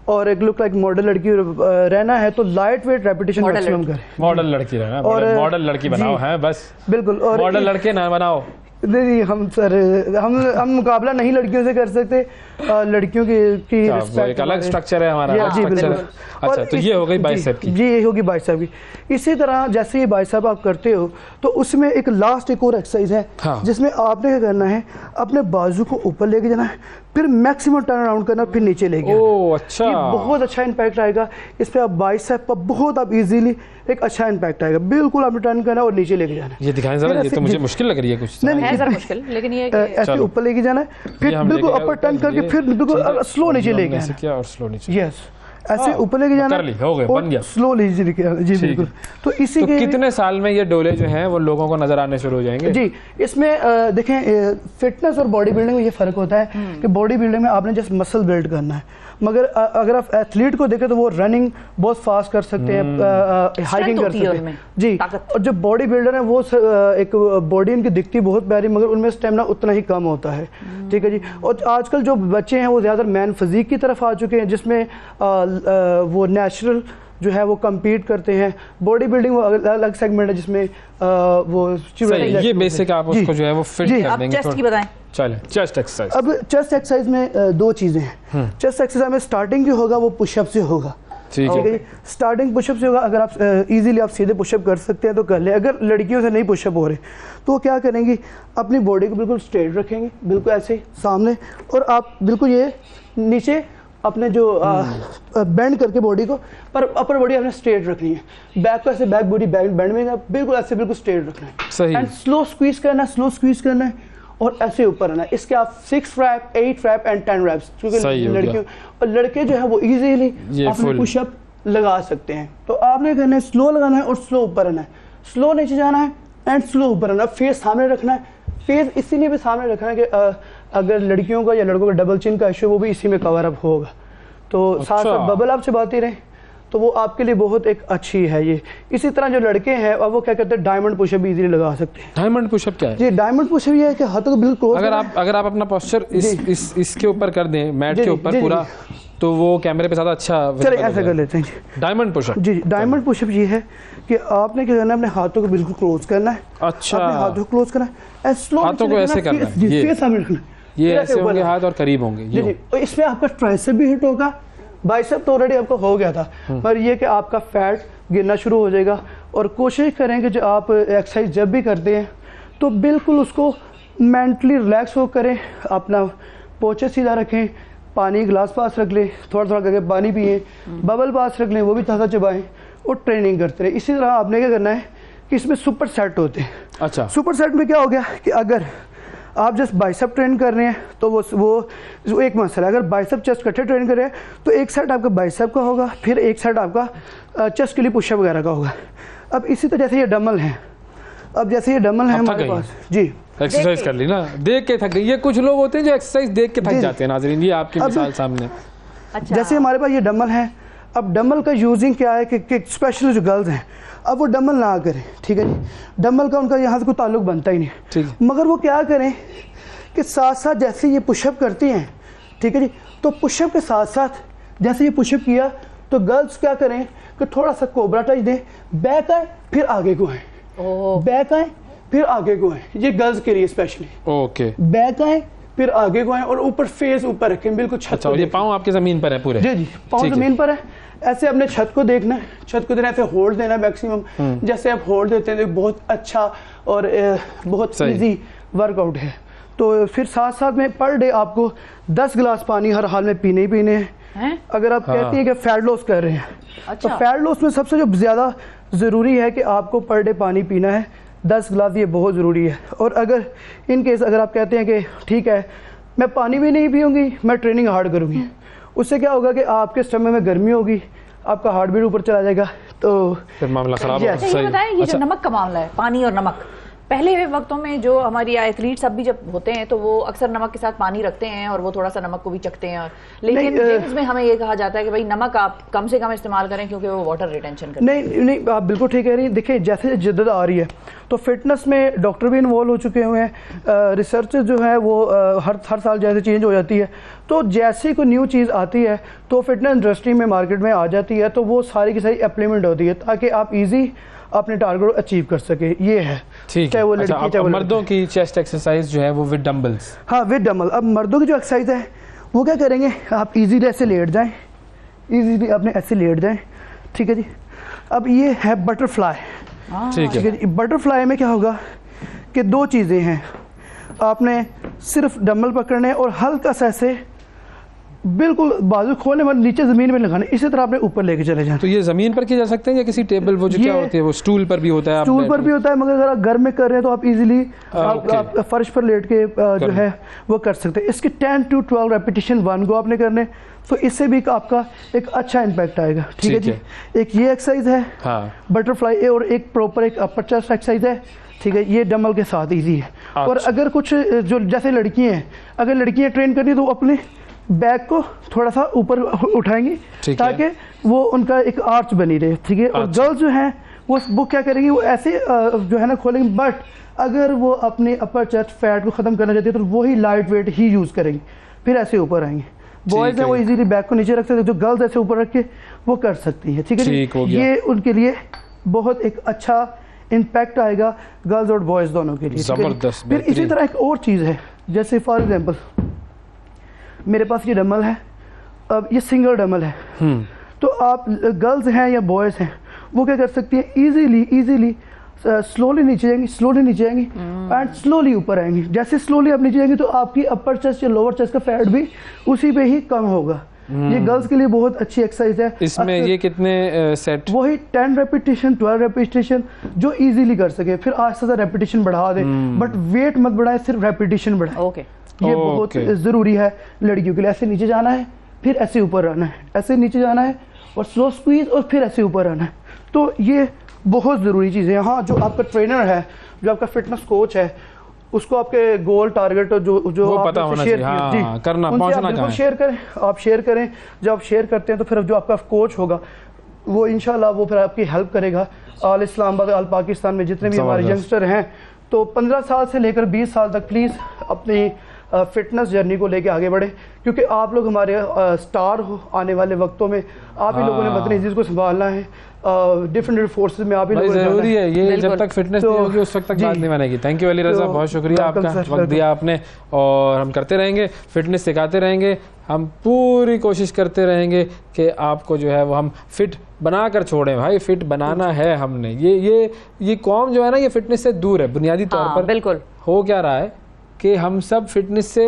और एक लुक लाइक मॉडल लड़की रहना है तो लाइट वेट रेपिटेशन मैक्सिमम करें। मॉडल लड़की रहना, और मॉडल लड़की बनाओ है बस, बिल्कुल। और मॉडल लड़के ना बनाओ। नहीं हम सर हम मुकाबला नहीं लड़कियों से कर सकते, लड़कियों की एक अलग स्ट्रक्चर है हमारा। अच्छा, तो ये हो गई बाइसेप की। जी, ये होगी बाइसेप की। इसी तरह जैसे ये बाइसेप आप करते हो तो उसमें एक और एक्सरसाइज है जिसमें आपने क्या करना है, अपने बाजू को ऊपर लेके जाना है, फिर मैक्सिमम टर्न अराउंड करना, फिर नीचे लेके। ओह अच्छा, ये बहुत अच्छा इम्पैक्ट आएगा इस पे। आप बाइसेप पर बहुत आप इजीली एक अच्छा इम्पैक्ट आएगा। बिल्कुल आपने टर्न करना और नीचे लेके जाना है। ये दिखाएं जरा, ये तो मुझे मुश्किल लग रही है कुछ। नहीं है मुश्किल, लेकिन ये ऐसे ऊपर लेके जाना है, फिर बिल्कुल अपर टर्न करके फिर बिल्कुल स्लो नीचे लेके आना। क्या और स्लो नीचे। यस, ऐसे ऊपर लेके जाना कर ली, हो गए, बन गया। स्लोली जी बिल्कुल। तो इसी तो के कितने साल में ये डोले जो हैं वो लोगों को नजर आने शुरू हो जाएंगे? जी, इसमें देखें फिटनेस और बॉडी बिल्डिंग में ये फ़र्क होता है कि बॉडी बिल्डिंग में आपने जस्ट मसल बिल्ड करना है, मगर अगर आप एथलीट को देखें तो वो रनिंग बहुत फास्ट कर सकते हैं, हाइकिंग कर सकते हैं जी। और जो बॉडी बिल्डर है वो एक बॉडी उनकी दिखती बहुत प्यारी, मगर उनमें स्टेमिना उतना ही कम होता है, ठीक है जी। और आजकल जो बच्चे हैं वो ज़्यादा मैन फिजिक की तरफ आ चुके हैं, जिसमें वो नेचुरल जो है वो कम्पीट करते हैं। बॉडी बिल्डिंग वो अलग सेगमेंट है जिसमें वो ये बेसिक आप उसको जो है वो फिट कर देंगे। चेस्ट की बताएं। चलें, चेस्ट एक्सरसाइज। अब चेस्ट एक्सरसाइज में दो चीज़ें हैं। चेस्ट एक्सरसाइज में स्टार्टिंग जो होगा वो पुशअप से होगा, ठीक है। स्टार्टिंग पुशअप से होगा। अगर आप इजीली आप सीधे पुशअप कर सकते हैं तो कर लें। अगर लड़कियों से नहीं पुशअप हो रहे तो वो क्या करेंगी, अपनी बॉडी को बिल्कुल स्ट्रेट रखेंगे, बिल्कुल ऐसे सामने, और आप बिल्कुल ये नीचे अपने जो बेंड करके बॉडी को, पर अपर बॉडी आपने स्ट्रेट रखनी है। बैक को ऐसे बैक बॉडी बेंड में बिल्कुल ऐसे बिल्कुल स्ट्रेट रखना है। सही। एंड स्लो स्क्वीज करना है, स्लो स्क्वीज करना है और ऐसे ऊपर आना है। इसके आप 6 रैप, 8 रैप एंड 10 रैप्स, क्योंकि लड़कियों और लड़के जो है वो इजीली अपने पुशअप लगा सकते हैं। तो आपने करना है स्लो लगाना है और स्लो ऊपर आना है, स्लो नीचे जाना है एंड स्लो ऊपर आना है। फेस सामने रखना है। फेस इसीलिए भी सामने रखना है कि अगर लड़कियों का या लड़कों का डबल चिन का इशू वो भी इसी में कवर अप होगा। तो साथ साथ बबल आप चबाते रहें तो वो आपके लिए बहुत एक अच्छी है ये। इसी तरह जो लड़के हैं अब वो क्या कहते हैं, डायमंड पुशअप भी इजीली लगा सकते हैं। डायमंड पुशअप क्या है? जी, डायमंड पुशअप ये है कि हाथों को बिल्कुल अगर आप अपना पोस्चर इसके ऊपर कर दें, मैट के ऊपर पूरा, तो वो कैमरे पे ज़्यादा अच्छा। चलिए ऐसा कर लेते हैं जी। Diamond pushup. जी, डायमंड पुशअप ये है कि आपने क्या करना है, अपने हाथों को बिल्कुल क्लोज करना है। अच्छा, अपने हाथों को क्लोज करना है, स्लो हाथों को ऐसे करना है, ये सामने रखना है, ये ऐसे होंगे हाथ और करीब होंगे। जी जी। और इसमें आपका ट्राइसेप भी हिट होगा, बाइसेप तो ऑलरेडी आपका हो गया था, पर ये कि आपका फैट गिरना शुरू हो जाएगा। और कोशिश करें कि जो आप एक्सरसाइज जब भी करते हैं तो बिल्कुल उसको मेंटली रिलैक्स हो करें, अपना पोस्चर सीधा रखें, पानी गिलास पास रख लें, थोड़ा थोड़ा करके पानी पिए, बबल पास रख लें, वो भी ताज़ा चबाएं और ट्रेनिंग करते रहें। इसी तरह आपने क्या करना है कि इसमें सुपर सेट होते हैं। अच्छा, सुपर सेट में क्या हो गया कि अगर आप जस्ट बाइसेप ट्रेन कर रहे हैं तो वो एक मसला है। अगर बाइसेप चेस्ट इकट्ठे ट्रेन कर रहे हैं तो एक साइड आपका बाइसेप का होगा, फिर एक साइड आपका चेस्ट के लिए पुशअप वगैरह का होगा। अब इसी तरह जैसे ये डम्बल हैं, अब जैसे ये डम्बल हैं हमारे पास जी, एक्सरसाइज कर ली ना, देख के थक गई। ये कुछ लोग होते हैं जो एक्सरसाइज देख के थक जाते हैं। नाजरीन, ये आपकी मिसाल सामने। अच्छा, जैसे हमारे पास ये डम्बल हैं, अब डम्बल का यूजिंग क्या है कि स्पेशली जो गर्ल्स हैं अब वो डम्बल ना करें, ठीक है जी। डम्बल का उनका यहाँ से कोई ताल्लुक बनता ही नहीं, ठीक है। मगर वो क्या करें कि साथ साथ जैसे ये पुशअप करती हैं, ठीक है जी, तो पुशअप के साथ साथ जैसे ये पुशअप किया तो गर्ल्स क्या करें कि थोड़ा सा कोबरा टच दें, बैक आए फिर आगे को आए, बैक आए फिर आगे को आए। ये गर्ल्स के लिए स्पेशली। ओके, बैक आए फिर आगे को आए और ऊपर फेस ऊपर रखें, बिल्कुल छत। अच्छा, ये पाँव आपके जमीन पर है पूरे? जी जी, पाँव जमीन पर है। ऐसे अपने छत को देखना है, छत को देना, ऐसे होल्ड देना मैक्सिमम। जैसे आप होल्ड देते हैं तो बहुत अच्छा और बहुत इजी वर्कआउट है। तो फिर साथ साथ में पर डे आपको 10 गिलास पानी हर हाल में पीने ही पीने हैं। अगर आप कहती हैं कि फैट लॉस कर रहे हैं, तो फैट लॉस में सबसे जो ज़्यादा ज़रूरी है कि आपको पर डे पानी पीना है 10 गिलास, ये बहुत ज़रूरी है। और अगर इन केस अगर आप कहते हैं कि ठीक है मैं पानी भी नहीं पीऊँगी, मैं ट्रेनिंग हार्ड करूँगी, उससे क्या होगा कि आपके स्टमक में गर्मी होगी, आपका हार्ट बीट ऊपर चला जाएगा, तो फिर मामला खराब होगा। अच्छा, ये बताएं, ये जो नमक का मामला है, पानी और नमक, पहले वक्तों में जो हमारी एथलीट्स अब भी जब होते हैं तो वो अक्सर नमक के साथ पानी रखते हैं और वो थोड़ा सा नमक को भी चखते हैं, लेकिन गेम्स में हमें ये कहा जाता है कि भाई नमक आप कम से कम इस्तेमाल करें क्योंकि वो वाटर रिटेंशन करता है। नहीं, आप बिल्कुल ठीक कह रही हैं। देखिए जैसे जिद्दत आ रही है तो फिटनेस में डॉक्टर भी इन्वॉल्व हो चुके हुए हैं, रिसर्च जो है वो हर साल जैसे चेंज हो जाती है, तो जैसे कोई न्यू चीज़ आती है तो फिटनेस इंडस्ट्री में मार्केट में आ जाती है, तो वो सारी की सारी इम्प्लीमेंट होती है ताकि आप ईजी अपने टारगेट को अचीव कर सके। ये है, चाहे वो लड़की चाहे वो मर्दों की चेस्ट एक्सरसाइज जो है वो विद डंबल्स। हाँ, विद डंबल। अब मर्दों की जो एक्सरसाइज है वो क्या करेंगे, आप इजीली ऐसे लेट जाएं, इजीली अपने ऐसे लेट जाएं, ठीक है जी। अब ये है बटरफ्लाई, ठीक है जी। बटरफ्लाई में क्या होगा कि 2 चीज़ें हैं, आपने सिर्फ डंबल पकड़ने और हल्का सा ऐसे बिल्कुल बाजू खोलने वाले नीचे ज़मीन पे लगाना, इसी तरह आपने ऊपर लेके चले जाना। तो ये ज़मीन पर किए जा सकते हैं या किसी टेबल, वो जो क्या होती है वो स्टूल पर भी होता है? स्टूल पर भी होता है, मगर अगर आप घर में कर रहे हैं तो आप इजीली ओके। आप फर्श पर लेट के जो है वो कर सकते हैं। इसके 10 to 12 रेपिटेशन 1 गो आपने करने, तो इससे भी आपका एक अच्छा इम्पैक्ट आएगा। ठीक है जी। एक ये एक्सरसाइज है, हाँ, बटरफ्लाई, और एक प्रॉपर एक अपर चेस्ट एक्सरसाइज है। ठीक है, ये डम्बल के साथ ईजी है। और अगर कुछ जो जैसे लड़की हैं, अगर लड़कियां ट्रेन करनी तो अपने बैक को थोड़ा सा ऊपर उठाएंगी ताकि वो उनका एक आर्च बनी रहे। ठीक है, और गर्ल्स जो हैं वो क्या करेंगी, वो ऐसे जो है ना खोलेंगे, बट अगर वो अपने अपर चेस्ट फैट को ख़त्म करना चाहती है तो वही लाइट वेट ही यूज़ करेंगी, फिर ऐसे ऊपर आएंगे। बॉयज़ हैं वो इजीली बैक को नीचे रख सकते हैं, जो गर्ल्स ऐसे ऊपर रख के वो कर सकती हैं। ठीक है, ये उनके लिए बहुत एक अच्छा इम्पैक्ट आएगा, गर्ल्स और बॉयज़ दोनों के लिए। ज़बरदस्त। फिर इसी तरह एक और चीज़ है, जैसे फॉर एग्जांपल मेरे पास ये डम्बल है, अब ये सिंगल डम्बल है, तो आप गर्ल्स हैं या बॉयज़ हैं वो क्या कर सकती हैं, इजीली स्लोली नीचे जाएंगी एंड स्लोली ऊपर आएंगी। जैसे स्लोली आप नीचे जाएंगी तो आपकी अपर चेस्ट या लोअर चेस्ट का फैट भी उसी पे ही कम होगा। ये गर्ल्स के लिए बहुत अच्छी एक्सरसाइज है। इसमें ये कितने सेट? वही 10 रेपिटेशन 12 रेपिटेशन जो इजीली कर सके, फिर आस्ते आस्ते रेपिटेशन बढ़ा दें, बट वेट मत बढ़ाएं, सिर्फ रेपिटेशन बढ़ाएं। ओके, ये बहुत ज़रूरी है लड़कियों के लिए। ऐसे नीचे जाना है, फिर ऐसे ऊपर आना है, ऐसे नीचे जाना है और स्लो स्क्वीज, और फिर ऐसे ऊपर आना है। तो ये बहुत ज़रूरी चीज़ें हैं। हाँ, जो आपका ट्रेनर है, जो आपका फिटनेस कोच है, उसको आपके गोल टारगेट जो वो पता होना चाहिए। हाँ, करना पहुंचना कहाँ है। शेयर करें, आप शेयर करें। जब आप शेयर करते हैं तो फिर जो आपका कोच होगा वो इंशाल्लाह वो फिर आपकी हेल्प करेगा। ऑल इस्लामाबाद, ऑल पाकिस्तान में जितने भी हमारे यंगस्टर हैं, तो 15 साल से लेकर 20 साल तक प्लीज़ अपनी फिटनेस जर्नी को लेके आगे बढ़े, क्योंकि आप लोग हमारे स्टार हो आने वाले वक्तों में। आप ही लोगों ने वतन अजीज़ को संभालना है, डिफरेंट फोर्सेस में आप ही लोगों ने जरूरी है। ये जब तक फिटनेस नहीं होगी उस वक्त तक बात नहीं बनेगी। थैंक यू अली रज़ा, बहुत शुक्रिया आपका, वक्त दिया आपने। और हम करते रहेंगे, फिटनेस सिखाते रहेंगे, हम पूरी कोशिश करते रहेंगे कि आपको जो है वो हम फिट बना कर छोड़ें। भाई फिट बनाना है हमने। ये कौम जो है ना, ये फिटनेस से दूर है बुनियादी तौर पर। बिल्कुल। हो क्या रहा है कि हम सब फिटनेस से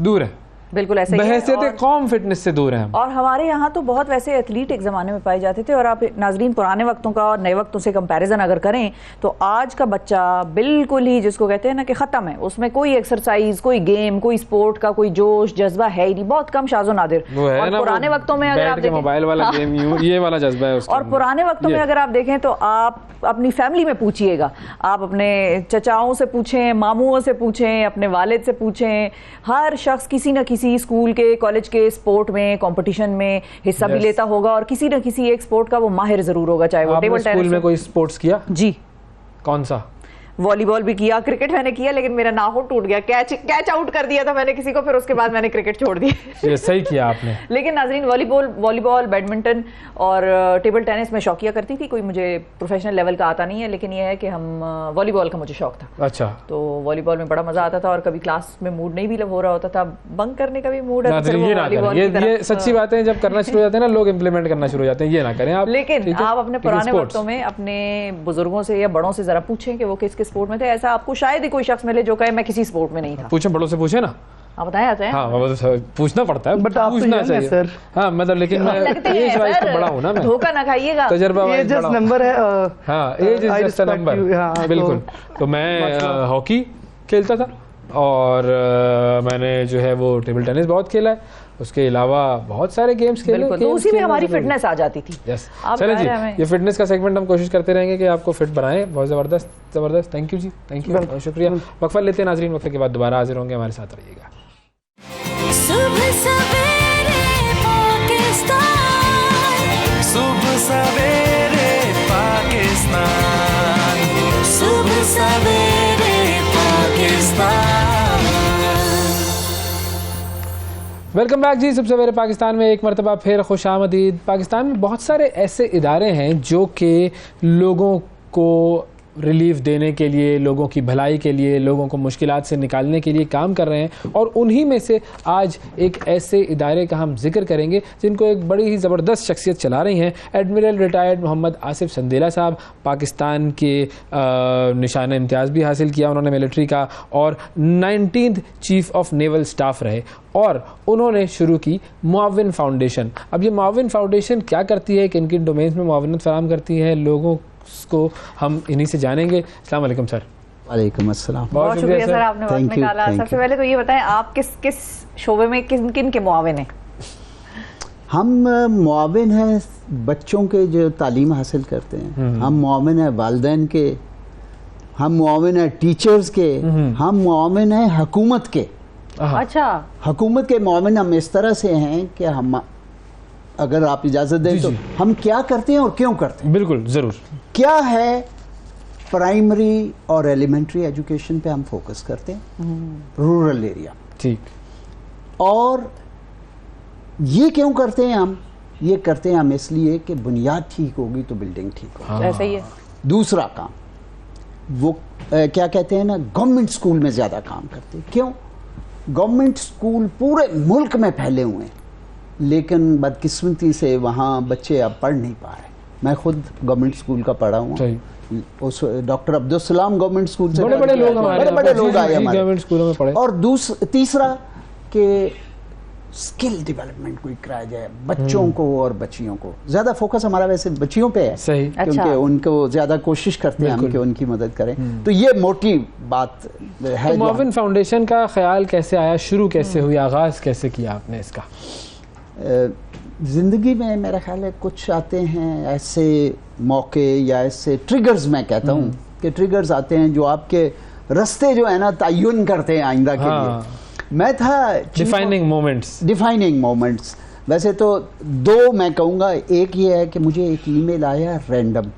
दूर हैं, बिल्कुल ऐसे बहैसियत कौम फिटनेस से दूर हैं हम। और हमारे यहाँ तो बहुत वैसे एथलीट एक ज़माने में पाए जाते थे। और आप नाजरीन पुराने वक्तों का और नए वक्तों से कंपैरिजन अगर करें तो आज का बच्चा बिल्कुल ही जिसको कहते हैं ना कि ख़त्म है, उसमें कोई एक्सरसाइज, कोई गेम, कोई स्पोर्ट का कोई जोश जज्बा है ही नहीं, बहुत कम, शाज़ो नादिर। और पुराने वक्तों में अगर आप देखें मोबाइल वाला गेम, ये वाला जज्बा है उसका। और पुराने वक्तों में अगर आप देखें तो आप अपनी फैमिली में पूछिएगा, आप अपने चचाओं से पूछें, मामुओं से पूछें, अपने वालिद से पूछें, हर शख्स किसी न किसी स्कूल के, कॉलेज के स्पोर्ट में, कंपटीशन में हिस्सा भी लेता होगा और किसी न किसी एक स्पोर्ट का वो माहिर जरूर होगा, चाहे वो टेबल टेनिस। स्कूल में कोई स्पोर्ट्स किया? जी। कौन सा? वॉलीबॉल भी किया, क्रिकेट मैंने किया, लेकिन मेरा नाखून टूट गया, कैच आउट कर दिया था मैंने किसी को, फिर उसके बाद मैंने क्रिकेट छोड़ दिया। ये सही किया आपने। लेकिन नाजरीन वॉलीबॉल, बैडमिंटन और टेबल टेनिस में शौकिया करती थी। कोई मुझे प्रोफेशनल लेवल का आता नहीं है, लेकिन यह है कि हम वॉलीबॉल का मुझे शौक था। अच्छा। तो वॉलीबॉल में बड़ा मजा आता था, और कभी क्लास में मूड नहीं भी हो रहा होता था, बंक करने का भी मूड है। ये सच्ची बात है, जब करना शुरू हो जाते हैं ना लोग, इम्प्लीमेंट करना शुरू हो जाते हैं, ये ना करें आप। लेकिन आप अपने पुराने वक्तों में अपने बुजुर्गों से या बड़ों से जरा पूछें कि वो किस किस स्पोर्ट में थे। ऐसा आपको शायद ही कोई शख्स मिले जो कहे मैं किसी स्पोर्ट में नहीं था। पूछें, बड़ों से पूछे ना, आप बताएं आते हैं। हाँ, पूछना पड़ता है, बट आप पूछना चाहिए सर। हाँ, मतलब लेकिन मैं एज वाइज तो बड़ा हूँ ना, मैं धोखा ना खाइएगा, तजर्बा वाइज बड़ा हूँ। नंबर है। हाँ, age is just a number. बिल्कुल। तो मैं हॉकी खेलता था और मैंने जो है वो टेबल टेनिस बहुत खेला है, उसके अलावा बहुत सारे गेम्स खेले। तो उसी में हमारी फिटनेस आ जाती थी। यस। चलिए जी, ये फिटनेस का सेगमेंट हम कोशिश करते रहेंगे कि आपको फिट बनाएं। बहुत ज़बरदस्त। थैंक यू जी, थैंक यू, बहुत शुक्रिया। वक्फा लेते हैं नाजरीन, वक्फे के बाद दोबारा हाजिर होंगे, हमारे साथ रहिएगा। सुबह सवेरे पाकिस्तान, सुबह सवेरे पाकिस्तान, सुबह सवेरे पाकिस्तान। वेलकम बैक जी, सुबह सवेरे पाकिस्तान में एक मरतबा फिर खुश आमदीद। पाकिस्तान में बहुत सारे ऐसे इदारे हैं जो कि लोगों को रिलीफ देने के लिए, लोगों की भलाई के लिए, लोगों को मुश्किलात से निकालने के लिए काम कर रहे हैं। और उन्हीं में से आज एक ऐसे इदारे का हम जिक्र करेंगे जिनको एक बड़ी ही ज़बरदस्त शख्सियत चला रही हैं। एडमिरल रिटायर्ड मोहम्मद आसिफ संदेला साहब, पाकिस्तान के निशान इम्तियाज़ भी हासिल किया उन्होंने मिलिट्री का, और 19th chief of naval staff रहे, और उन्होंने शुरू की मुआविन फाउंडेशन। अब ये मुआविन फाउंडेशन क्या करती है, किन किन डोमेन्स में मुआवनत फराहम करती है लोगों को, हम इन्हीं से जानेंगे। अस्सलाम वालेकुम सर। वालेकुम अस्सलाम। बहुत शुक्रिया सर, आपने वक्त Thank you, निकाला। thank सबसे you. पहले तो ये बताएं, आप किस किस शोबे में किन किन के मुआविन हैं? हम मुआविन हैं बच्चों के जो तालीम हासिल करते हैं, हम मुआविन हैं वालिदैन के, हम मुआविन हैं टीचर्स के, हम मुआविन हैं हुकूमत के। अच्छा, हुकूमत के मुआविन हम इस तरह से हैं कि हम, अगर आप इजाज़त दें तो, हम क्या करते हैं और क्यों करते हैं। बिल्कुल, ज़रूर। क्या है, प्राइमरी और एलिमेंट्री एजुकेशन पे हम फोकस करते हैं, रूरल एरिया। ठीक। और ये क्यों करते हैं हम? ये करते हैं हम इसलिए कि बुनियाद ठीक होगी तो बिल्डिंग ठीक होगी। ऐसा ही है। दूसरा काम, वो क्या कहते हैं ना, गवर्नमेंट स्कूल में ज़्यादा काम करते हैं। क्यों? गवर्नमेंट स्कूल पूरे मुल्क में फैले हुए हैं, लेकिन बदकिस्मती से वहाँ बच्चे अब पढ़ नहीं पा रहे। मैं खुद गवर्नमेंट स्कूल का पढ़ा हूँ, उस doctor Abdul Salam government school से बड़े-बड़े लोग हमारे, बड़े लोग आए हमारे गवर्नमेंट स्कूलों में पढ़े। और तीसरा कि स्किल डेवलपमेंट कोई कराया जाए बच्चों को और बच्चियों को। ज्यादा फोकस हमारा वैसे बच्चियों पे है, सही, क्योंकि अच्छा। उनको ज्यादा कोशिश करते हैं हम कि उनकी मदद करें। तो ये मोटी बात है। तो मुआविन फाउंडेशन का ख्याल कैसे आया, शुरू कैसे हुई, आगाज कैसे किया आपने इसका? ज़िंदगी में मेरा ख्याल है कुछ आते हैं ऐसे मौके या ऐसे ट्रिगर्स, मैं कहता हूँ कि ट्रिगर्स आते हैं जो आपके रास्ते जो है ना तयन करते हैं आइंदा के लिए। मैं था डिफाइनिंग मोमेंट्स। वैसे तो दो मैं कहूँगा, एक ये है कि मुझे एक ईमेल आया random,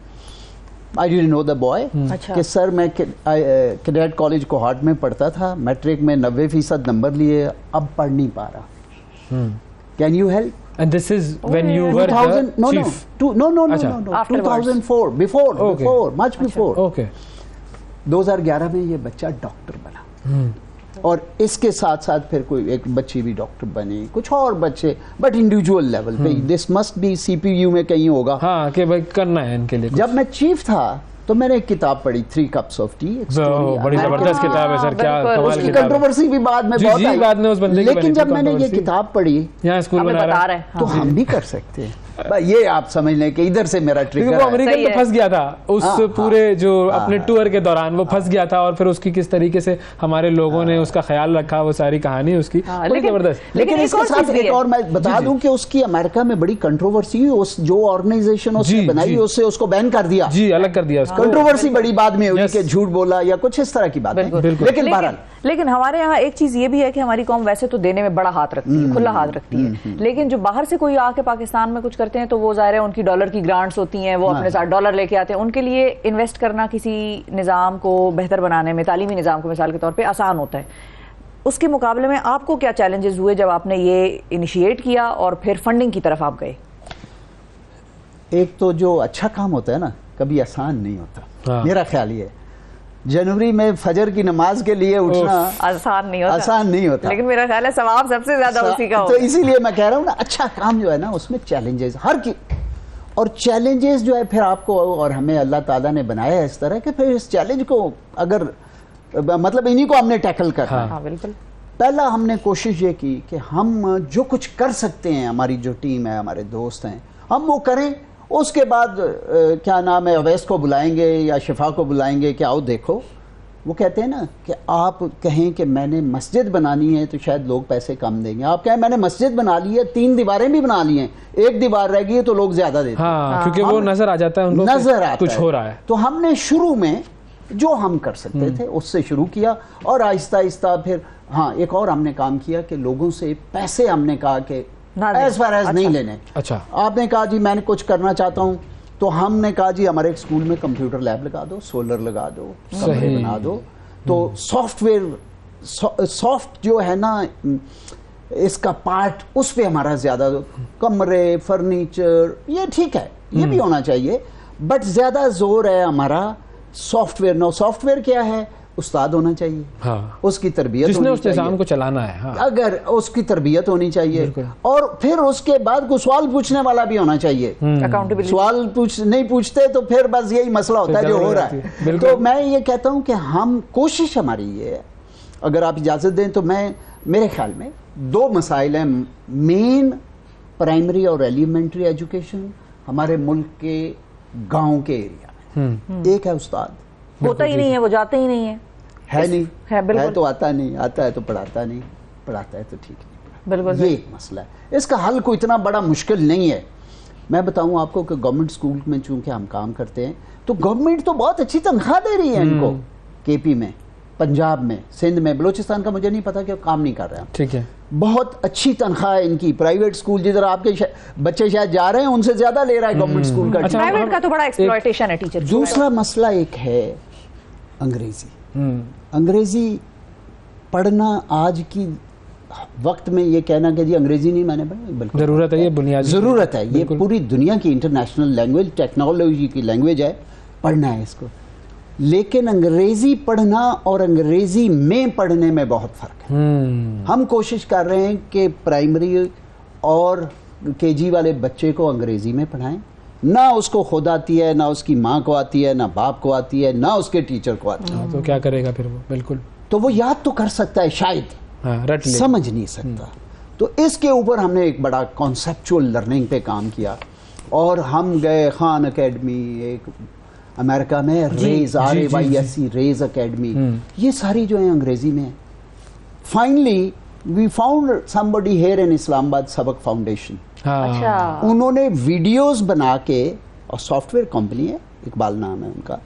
I didn't know the boy, कि सर मैं कैडेट कॉलेज कोहाट में पढ़ता था, मैट्रिक में 90% नंबर लिए, अब पढ़ नहीं पा रहा, can you help? And this is when you were the chief? No. Afterwards. 2004, before, much before. Okay. 2011 में ये बच्चा डॉक्टर बना, और इसके साथ साथ फिर कोई एक बच्ची भी डॉक्टर बनी, कुछ और बच्चे, बट इंडिविजुअल लेवल पे। दिस मस्ट बी CPU में कहीं होगा। हाँ, कि भाई करना है इनके लिए कुछ। जब मैं चीफ था तो मैंने एक किताब पढ़ी, 3 Cups of Tea। बड़ी जबरदस्त किताब है सर, क्या कमाल उसकी किताब है। कंट्रोवर्सी भी बाद में बहुत आई, बाद में उस बंदे की लेकिन बनी जब थी मैंने ये controversy। किताब पढ़ी, यहाँ स्कूल में बता रहे हैं, तो हम भी कर सकते हैं। ये आप समझ लें कि इधर से मेरा क्योंकि ट्रिगर वो है। अमेरिकन में फंस गया था उस पूरे जो अपने हाँ। टूर के दौरान वो फंस गया था, और फिर उसकी किस तरीके से हमारे लोगों ने उसका ख्याल रखा, वो सारी कहानी उसकी बड़ी जबरदस्त। लेकिन इसके साथ एक और मैं बता दूं कि उसकी अमेरिका में बड़ी कंट्रोवर्सी हुई, उस जो ऑर्गेनाइजेशन उसने बनाई उससे उसको बैन कर दिया। जी, अलग कर दिया उसको। कंट्रोवर्सी बड़ी बाद में हुई कि झूठ बोला या कुछ इस तरह की बात है, लेकिन बहरहाल लेकिन हमारे यहाँ एक चीज ये भी है कि हमारी कौम वैसे तो देने में बड़ा हाथ रखती है, खुला हाथ रखती है, लेकिन जो बाहर से कोई आके पाकिस्तान में कुछ करते हैं तो वो जाहिर है उनकी डॉलर की ग्रांट्स होती हैं, वो अपने साथ डॉलर लेके आते हैं। उनके लिए इन्वेस्ट करना किसी निज़ाम को बेहतर बनाने में, तालीमी निज़ाम को मिसाल के तौर पे आसान होता है। उसके मुकाबले में आपको क्या चैलेंजेस हुए जब आपने ये इनिशिएट किया और फिर फंडिंग की तरफ आप गए? एक तो जो अच्छा काम होता है ना, कभी आसान नहीं होता। मेरा ख्याल ये, जनवरी में फजर की नमाज के लिए उठना आसान नहीं होता, लेकिन मेरा ख्याल है सवाब सबसे ज्यादा उसी का होता है। तो इसीलिए मैं कह रहा हूँ ना, अच्छा काम जो है ना उसमें चैलेंजेस हर की, और चैलेंजेस जो है फिर आपको और हमें अल्लाह ताला ने बनाया है इस तरह के, फिर इस चैलेंज को अगर मतलब इन्हीं को हमने टैकल करना है। हाँ, बिल्कुल। पहला हमने कोशिश ये की कि हम जो कुछ कर सकते हैं, हमारी जो टीम है, हमारे दोस्त हैं, हम वो करें। उसके बाद क्या नाम है, अवैस को बुलाएंगे या शिफा को बुलाएंगे कि आओ देखो। वो कहते हैं ना कि आप कहें कि मैंने मस्जिद बनानी है तो शायद लोग पैसे कम देंगे, आप कहें मैंने मस्जिद बना ली है, 3 दीवारें भी बना ली हैं, 1 दीवार रह गई है तो लोग ज्यादा देते हैं। हाँ, क्योंकि वो नजर आ जाता है उनको, नजर आता कुछ हो रहा है। तो हमने शुरू में जो हम कर सकते थे उससे शुरू किया, और आहिस्ता आहिस्ता फिर हाँ एक और हमने काम किया कि लोगों से पैसे हमने कहा कि एज फार एज नहीं लेने। अच्छा, आपने कहा जी मैंने कुछ करना चाहता हूँ, तो हमने कहा जी हमारे एक स्कूल में कंप्यूटर लैब लगा दो, सोलर लगा दो, कमरे बना दो। तो सॉफ्टवेयर सॉफ्ट जो है ना इसका पार्ट, उस पे हमारा ज्यादा, कमरे फर्नीचर ये ठीक है, ये भी होना चाहिए, बट ज्यादा जोर है हमारा सॉफ्टवेयर नो, सॉफ्टवेयर क्या है? उस्ताद होना चाहिए, हाँ, उसकी तरबियत जिसने होनी उस निज़ाम चाहिए, को चलाना है, हाँ, अगर उसकी तरबियत होनी चाहिए, और फिर उसके बाद कोई सवाल पूछने वाला भी होना चाहिए। अकाउंटेबिलिटी। सवाल नहीं पूछते तो फिर बस यही मसला होता है जो हो रहा है। तो मैं ये कहता हूं कि हम, कोशिश हमारी ये है, अगर आप इजाज़त दें तो मेरे ख्याल में 2 मसाइल हैं मेन, प्राइमरी और एलिमेंट्री एजुकेशन हमारे मुल्क के गाँव के एरिया में। एक है उस्ताद, होता ही नहीं है, वो जाते ही नहीं है, नहीं बिल्कुल। है तो आता नहीं, आता है तो पढ़ाता नहीं, पढ़ाता है तो ठीक नहीं, बिल्कुल ये एक मसला है। इसका हल कोई इतना बड़ा मुश्किल नहीं है। मैं बताऊं आपको कि गवर्नमेंट स्कूल में चूंकि हम काम करते हैं तो गवर्नमेंट तो बहुत अच्छी तनख्वाह दे रही है इनको, केपी में, पंजाब में, सिंध में, बलूचिस्तान का मुझे नहीं पता कि काम नहीं कर रहे हैं, ठीक है, बहुत अच्छी तनख्वाह है इनकी। प्राइवेट स्कूल जिधर आपके बच्चे शायद जा रहे हैं उनसे ज्यादा ले रहा है गवर्नमेंट स्कूल का। अच्छा, प्राइवेट का तो बड़ा एक्सप्लॉयटेशन है टीचर। दूसरा मसला एक है अंग्रेजी। अंग्रेजी पढ़ना आज की वक्त में ये कहना कि जी अंग्रेजी नहीं मैंने पढ़ी, बिल्कुल जरूरत है, ये बुनियादी जरूरत है, ये पूरी दुनिया की इंटरनेशनल लैंग्वेज, टेक्नोलॉजी की लैंग्वेज है, पढ़ना है इसको। लेकिन अंग्रेजी पढ़ना और अंग्रेजी में पढ़ने में बहुत फर्क है। हम कोशिश कर रहे हैं कि प्राइमरी और केजी वाले बच्चे को अंग्रेजी में पढ़ाएं, ना उसको खुद आती है, ना उसकी माँ को आती है, ना बाप को आती है, ना उसके टीचर को आती है। तो क्या करेगा फिर वो? बिल्कुल, तो वो याद तो कर सकता है शायद, हाँ, रट ले, समझ नहीं सकता। तो इसके ऊपर हमने एक बड़ा कॉन्सेप्चुअल लर्निंग पे काम किया और हम गए खान एकेडमी, एक अमेरिका में रेज, RAYSE रेज एकेडमी, ये सारी जो है अंग्रेजी में। Finally we found somebody here in Islamabad, Sabaq Foundation. अच्छा, उन्होंने वीडियोस बना के, और सॉफ्टवेयर कंपनी है, इकबाल नाम है उनका,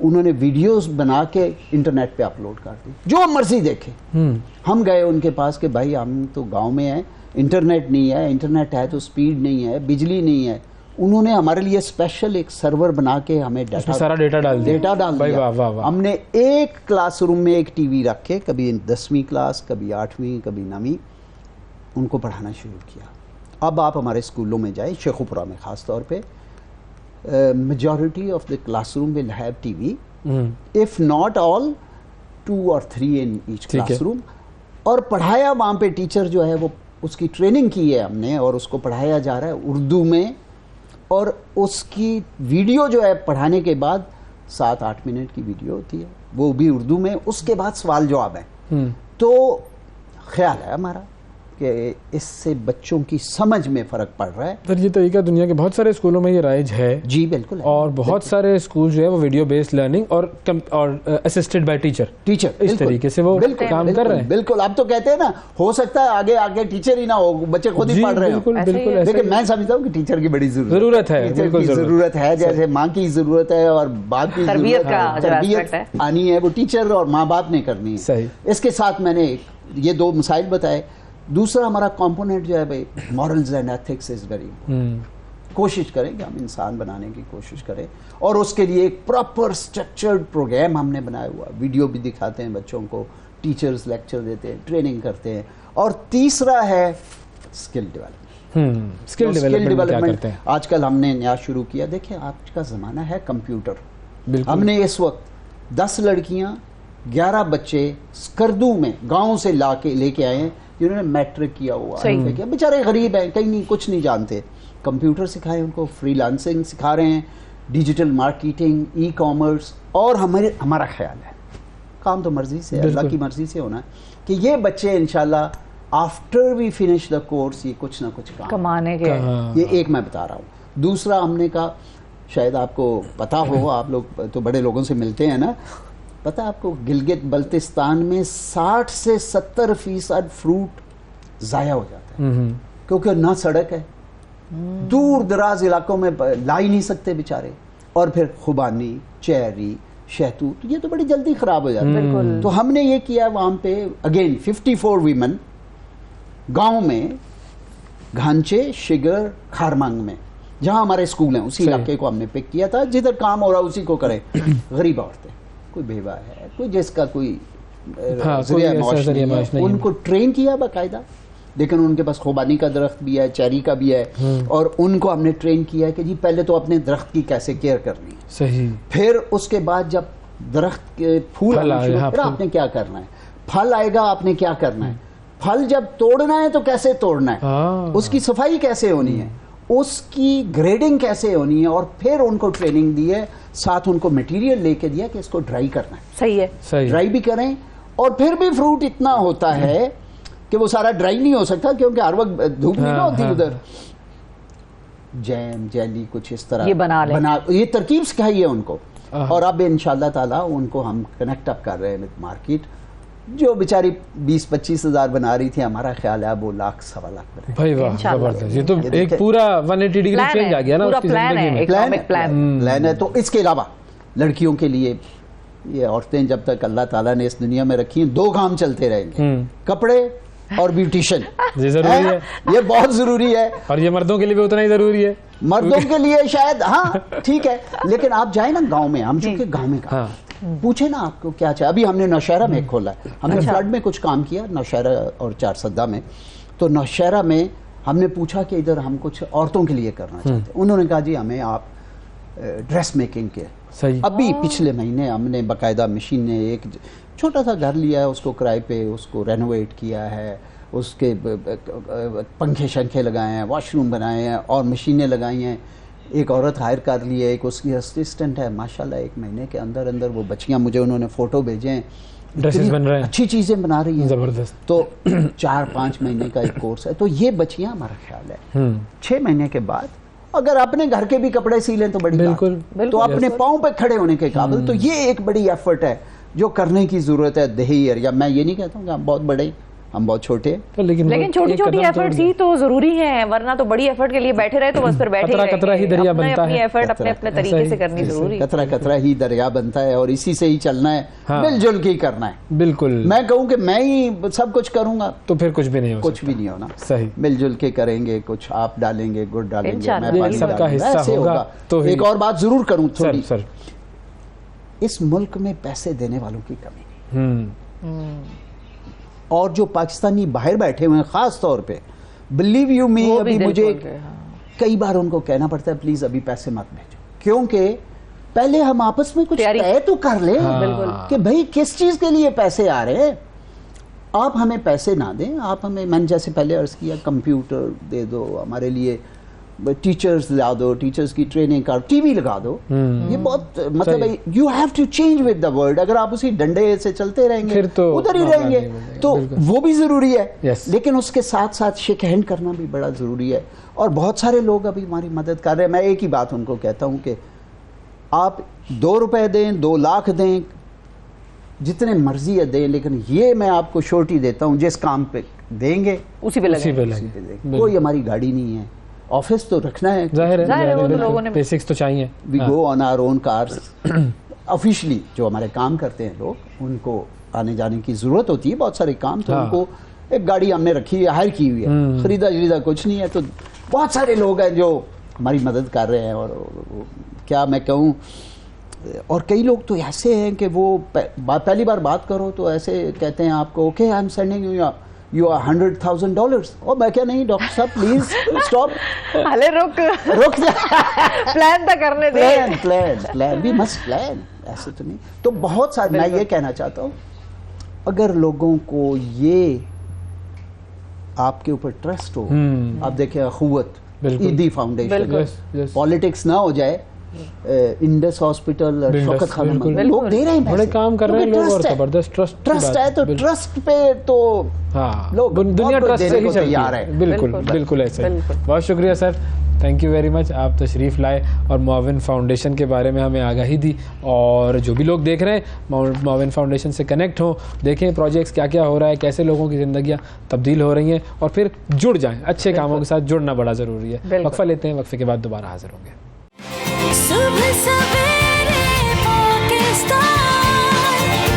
उन्होंने वीडियोस बना के इंटरनेट पे अपलोड कर दी, जो मर्जी देखे। हम गए उनके पास कि भाई हम तो गांव में हैं, इंटरनेट नहीं है, इंटरनेट है तो स्पीड नहीं है, बिजली नहीं है। उन्होंने हमारे लिए स्पेशल एक सर्वर बना के हमें सारा डेटा डाल दिया। भाई, वाह वाह वाह। हमने एक क्लासरूम में एक टीवी रख के, कभी 10वीं क्लास, कभी 8वीं, कभी 9वीं, उनको पढ़ाना शुरू किया। अब आप हमारे स्कूलों में जाए, शेखुपुरा में खास तौर पे, majority of the classroom will have TV, if not all 2 or 3 in each classroom. और पढ़ाया वहाँ पे, टीचर जो है वो उसकी ट्रेनिंग की है हमने, और उसको पढ़ाया जा रहा है उर्दू में, और उसकी वीडियो जो है पढ़ाने के बाद 7-8 मिनट की वीडियो होती है, वो भी उर्दू में, उसके बाद सवाल जवाब है। तो ख्याल है हमारा कि इससे बच्चों की समझ में फ़र्क पड़ रहा है। सर, ये तरीका दुनिया के बहुत सारे स्कूलों में ये राइज है। जी बिल्कुल है। और बहुत सारे स्कूल जो है वो वीडियो बेस्ड लर्निंग और असिस्टेड बाय टीचर इस तरीके से वो काम कर रहे हैं। बिल्कुल, आप तो कहते हैं ना, हो सकता है आगे आगे टीचर ही ना हो, बच्चे खुद ही पढ़ रहे हो। बिल्कुल, लेकिन मैं समझता हूँ कि टीचर की बड़ी जरूरत है, जरूरत है, जैसे माँ की जरूरत है और बाप की तरबियत आनी है, वो टीचर और माँ बाप ने करनी है। इसके साथ मैंने ये 2 मिसाइल बताए। दूसरा हमारा कंपोनेंट जो है भाई, morals and ethics is very important. कोशिश करें कि हम इंसान बनाने की कोशिश करें, और उसके लिए एक प्रॉपर स्ट्रक्चर्ड प्रोग्राम हमने बनाया हुआ, वीडियो भी दिखाते हैं बच्चों को, टीचर्स लेक्चर देते हैं, ट्रेनिंग करते हैं। और तीसरा है स्किल डेवलपमेंट। स्किल डेवलपमेंट आजकल हमने नया शुरू किया। देखिए, आज का ज़माना है कंप्यूटर। हमने इस वक्त 10 लड़कियां, 11 बच्चे स्कर्दू में गाँव से लेके आए हैं, जिन्होंने मैट्रिक किया हुआ है, बेचारे गरीब हैं, कहीं नहीं, कुछ नहीं जानते। कंप्यूटर सिखाए उनको, फ्रीलांसिंग सिखा रहे हैं, डिजिटल मार्केटिंग, ई-कॉमर्स। और हमारा ख्याल है, काम तो मर्जी से, अल्लाह की मर्जी से होना है, कि ये बच्चे इंशाल्लाह after we finish the course ये कुछ ना कुछ काम कमाने के। ये एक मैं बता रहा हूँ। दूसरा हमने कहा, शायद आपको पता हो, आप लोग तो बड़े लोगों से मिलते हैं ना, पता आपको गिलगित बल्तिस्तान में 60 से 70% फ्रूट ज़ाया हो जाता है, क्योंकि ना सड़क है, दूर दराज इलाकों में ला ही नहीं सकते बेचारे। और फिर खुबानी, चेरी, शहतूत, ये तो बड़ी जल्दी ख़राब हो जाता है। तो हमने ये किया वहाँ पे, अगेन 54 वीमेन गाँव में, घांचे, शिगर, खारमांग में, जहाँ हमारे स्कूल हैं, उसी इलाके को हमने पिक किया था, जिधर काम हो रहा उसी को करें। गरीब औरतें, कोई बेवा है, कोई जिसका कोई नहीं, उनको ट्रेन किया बाकायदा, लेकिन उनके पास खुबानी का दरख्त भी है, चेरी का भी है, और उनको हमने ट्रेन किया है कि जी पहले तो अपने दरख्त की कैसे केयर करनी है, सही। फिर उसके बाद जब दरख्त के फूल फल आने शुरू, आए, फिर हाँ, आपने क्या करना है, फल आएगा आपने क्या करना है, फल जब तोड़ना है तो कैसे तोड़ना है, हाँ। उसकी सफाई कैसे होनी है, उसकी ग्रेडिंग कैसे होनी है, और फिर उनको ट्रेनिंग दी है, साथ उनको मटेरियल लेके दिया कि इसको ड्राई करना है, सही है। सही। ड्राई भी करें। और फिर भी फ्रूट इतना होता है कि वो सारा ड्राई नहीं हो सकता क्योंकि हर वक्त धूप नहीं ना होती उधर। जैम, जेली, कुछ इस तरह ये बना लें। ये तरकीब सिखाई है उनको, और अब इंशाल्लाह ताला उनको हम कनेक्ट अप कर रहे हैं विद मार्केट। जो बेचारी 20-25 हज़ार बना रही थी, हमारा ख्याल है वो लाख सवा लाख बनाए। भाई वाह, इंशाल्लाह। जबरदस्त। ये तो ये एक देखें। पूरा 180 डिग्री प्लान चेंज है, आ गया ना पूरा उसकी प्लान जिंदगी है, में। इकोनॉमिक प्लान है। तो इसके अलावा लड़कियों के लिए ये औरतें जब तक अल्लाह ताला ने इस दुनिया में रखी हैं, 2 काम चलते रहेंगे, कपड़े और ब्यूटिशियन। ये जरूरी है, ये बहुत जरूरी है। और ये मर्दों के लिए भी उतना ही जरूरी है। मर्दों के लिए शायद हाँ ठीक है, लेकिन आप जाए ना गांव में, हम चूंकि गांव में हाँ। पूछे ना आपको क्या चाहिए। अभी हमने नौशहरा में खोला है, हमने फ्लड में कुछ काम किया नौशहरा और चारसद्दा में। तो नौशहरा में हमने पूछा कि इधर हम कुछ औरतों के लिए करना चाहते हैं। उन्होंने कहा जी हमें आप ड्रेस मेकिंग के। सही। अभी पिछले महीने हमने बाकायदा मशीन ने एक छोटा सा घर लिया है, उसको किराए पे उसको रेनोवेट किया है, उसके पंखे शंखे लगाए हैं, वॉशरूम बनाए हैं और मशीनें लगाई हैं। एक औरत हायर कर ली है, एक उसकी असिस्टेंट है, माशाल्लाह 1 महीने के अंदर अंदर वो बच्चियां, मुझे उन्होंने फ़ोटो भेजे हैं, ड्रेसेस बन रहे हैं, अच्छी चीज़ें बना रही हैं, जबरदस्त। तो 4-5 महीने का एक कोर्स है। तो ये बच्चियां हमारा ख्याल है 6 महीने के बाद अगर अपने घर के भी कपड़े सी लें तो बड़ी बिल्कुल, बात। तो अपने पाँव पे खड़े होने के काबिल। तो ये एक बड़ी एफर्ट है जो करने की ज़रूरत है देही एरिया। मैं ये नहीं कहता हूँ कि हम बहुत बड़े, हम बहुत छोटे हैं, तो लेकिन छोटी एक छोटी कदम एफर्ट्स ही तो जरूरी है, वरना तो बड़ी एफर्ट के लिए बैठे रहे तो बस फिर बैठे कतरा कतरा ही दरिया बनता अपनी है। एफर्ट अपने अपने तरीके से करनी जरूरी है। कतरा कतरा ही दरिया बनता है और इसी से ही चलना है, हाँ। मिलजुल के ही करना है। बिल्कुल। मैं कहूँ कि मैं ही सब कुछ करूंगा तो फिर कुछ भी नहीं हो कुछ सकता। भी नहीं होना। सही। मिलजुल के करेंगे, कुछ आप डालेंगे, गुड़ डालेंगे, इंशाल्लाह। मैं ये पानी सबका डालूंगा, हिस्सा ऐसे होगा तो ही। एक और बात जरूर करूं सर थोड़ी, सर इस मुल्क में पैसे देने वालों की कमी नहीं, और जो पाकिस्तानी बाहर बैठे हुए हैं खास तौर पे, बिलीव यू मी, वो भी अभी दिल मुझे खोल के, हाँ। कई बार उनको कहना पड़ता है प्लीज अभी पैसे मत भेजो, क्योंकि पहले हम आपस में कुछ तैयारी- तय तो कर लें बिल्कुल। कि भाई किस चीज के लिए पैसे आ रहे हैं। आप हमें पैसे ना दें, आप हमें, मैंने जैसे पहले अर्ज किया, कंप्यूटर दे दो हमारे लिए, टीचर्स ला दो, टीचर्स की ट्रेनिंग कर, टीवी लगा दो। ये बहुत मतलब you have to change with the world. अगर आप उसी डंडे से चलते रहेंगे फिर तो उधर ही मामला रहेंगे, नहीं बनेगा, तो बिल्कुल। वो भी जरूरी है। Yes. लेकिन उसके साथ साथ शेक हैंड करना भी बड़ा जरूरी है। और बहुत सारे लोग अभी हमारी मदद कर रहे हैं। मैं एक ही बात उनको कहता हूं कि आप 2 रुपए दें, 2 लाख दें, जितने मर्जी है दें, लेकिन ये मैं आपको श्योरिटी देता हूं जिस काम पे देंगे उसी पे उसी लगे। पे उसी लगे। पे देंगे। कोई हमारी गाड़ी नहीं है, ऑफिस तो रखना है, जाहिर है, जाहिर है, वो तो बिल्कुल। लोगों ने- बेसिक्स तो चाहिए। वी हाँ। Go on our own cars. Officially जो हमारे काम करते हैं लोग, उनको आने जाने की जरूरत होती है, बहुत सारे काम, तो हाँ। उनको एक गाड़ी हमने रखी है, हायर की हुई है, खरीदा कुछ नहीं है। तो बहुत सारे लोग हैं जो हमारी मदद कर रहे हैं। और क्या मैं कहूँ, और कई लोग तो ऐसे हैं कि वो पहली बार बात करो तो ऐसे कहते हैं आपको, okay I am sending your $100,000। और मैं क्या, नहीं डॉक्टर साहब प्लीज स्टॉप, हाले रुक प्लान तो करने दे। प्लान वी मस्ट प्लान, ऐसे तो नहीं। तो बहुत सारे, मैं ये कहना चाहता हूँ, अगर लोगों को ये आपके ऊपर ट्रस्ट हो, आप देखें अखुवत, बिल्कुल। ईदी फाउंडेशन, बिल्कुल। Yes, yes। पॉलिटिक्स ना हो जाए, इंडस हॉस्पिटल, बिल्कुल, शौकत खान, बिल्कुल। लोग दे रहे हैं बड़े पैसे, काम कर रहे हैं क्योंकि लोग, और trust है। जबरदस्त ट्रस्ट है तो ट्रस्ट पे तो हाँ, लोग दुनिया बहुत कुछ ट्रस्ट से देने ही को चलती तैयार है। है। बिल्कुल बिल्कुल। बिल्कुल ऐसे ही। बिल्कुल। बहुत शुक्रिया sir, thank you very much. आप तशरीफ़ लाए और मोविन फाउंडेशन के बारे में हमें आगाही दी। और जो भी लोग देख रहे हैं मोविन फाउंडेशन से कनेक्ट हों, देखें प्रोजेक्ट्स क्या क्या हो रहा है, कैसे लोगों की ज़िंदगियाँ तब्दील हो रही हैं, और फिर जुड़ जाएं। अच्छे कामों के साथ जुड़ना बड़ा ज़रूरी है। वक्फा लेते हैं, वक्फे के बाद दोबारा हाजिर होंगे। सुबह सवेरे पाकिस्तान,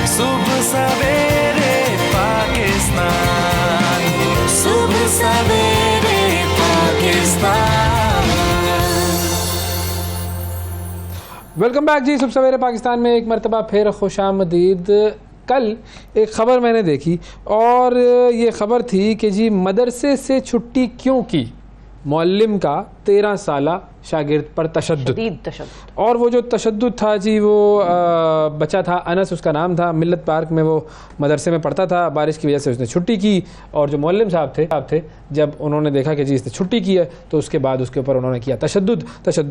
सुबह सवेरे पाकिस्तान, सुबह सवेरे पाकिस्तान। वेलकम बैक जी। सुबह सवेरे पाकिस्तान में एक मरतबा फिर खुशामदीद। कल एक ख़बर मैंने देखी और ये ख़बर थी कि जी मदरसे से छुट्टी क्यों की, मौल्लिम का 13 साला शागिर्द पर तशद्दुद। और वो जो तशद्दुद था जी, वो बच्चा था अनस उसका नाम था, मिल्लत पार्क में वो मदरसे में पढ़ता था, बारिश की वजह से उसने छुट्टी की और जो मौल्लिम साहब थे जब उन्होंने देखा कि जी इसने छुट्टी की है तो उसके बाद उसके ऊपर उन्होंने किया तशद्दुद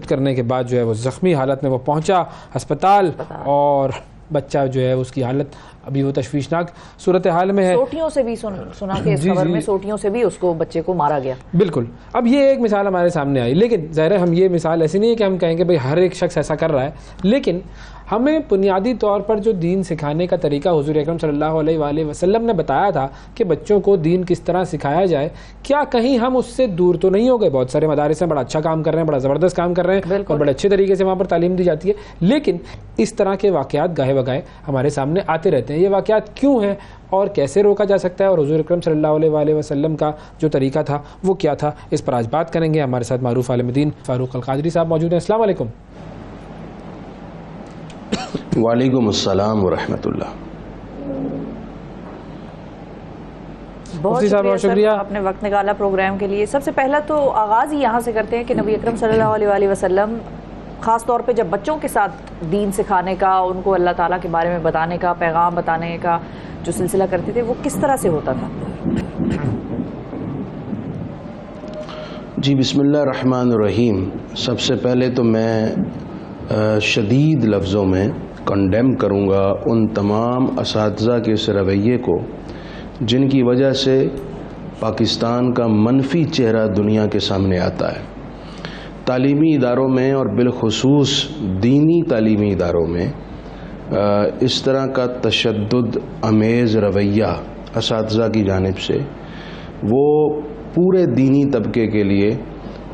करने के बाद जो है वो ज़ख्मी हालत में वो पहुँचा अस्पताल और बच्चा जो है उसकी हालत अभी वो तशवीशनाक सूरत हाल में है। सोटियों से भी सुना कि इस खबर में सोटियों से भी उसको बच्चे को मारा गया। बिल्कुल, अब ये एक मिसाल हमारे सामने आई, लेकिन ज़ाहिर है हम ये मिसाल ऐसी नहीं है कि हम कहेंगे भाई हर एक शख्स ऐसा कर रहा है, लेकिन हमें बुनियादी तौर पर जो दीन सिखाने का तरीका हुज़ूर अकरम सल्लल्लाहु अलैहि वसल्लम ने बताया था कि बच्चों को दीन किस तरह सिखाया जाए, क्या कहीं हम उससे दूर तो नहीं हो गए? बहुत सारे मदारिस में बड़ा अच्छा काम कर रहे हैं, बड़ा ज़बरदस्त काम कर रहे हैं और बड़े अच्छे तरीके से वहाँ पर तालीम दी जाती है, लेकिन इस तरह के वाक़यात गाहे बगाहे हमारे सामने आते रहते हैं। ये वाक़यात क्यों हैं और कैसे रोका जा सकता है और हुज़ूर अकरम सल्लल्लाहु अलैहि वसल्लम का जो तरीका था वो क्या था, इस पर आज बात करेंगे। हमारे साथ मारूफ आलिम दीन फ़ारूक अल-क़ादरी साहब मौजूद हैं। अस्सलाम वालेकुम। वालेकुम अस्सलाम व रहमतुल्लाह। बहुत शुक्रिया आपने वक्त निकाला प्रोग्राम के लिए। सबसे पहला तो आगाज़ ही यहाँ से करते हैं कि नबी अकरम सल्लल्लाहु अलैहि वसल्लम ख़ास तौर पे जब बच्चों के साथ दीन सिखाने का, उनको अल्लाह ताला के बारे में बताने का, पैगाम बताने का जो सिलसिला करते थे वो किस तरह से होता था? जी बिस्मिल्लाह रहमान रहीम। सबसे पहले तो मैं शदीद लफ्ज़ों में कंडेम करूँगा उन तमाम असातिज़ा के इस रवैये को जिनकी वजह से पाकिस्तान का मनफी चेहरा दुनिया के सामने आता है। तालीमी इदारों में और बिलखुसूस दीनी तालीमी इदारों में इस तरह का तशद्दुद अमेज़ रवैया असातिज़ा की जानिब से वो पूरे दीनी तबके के लिए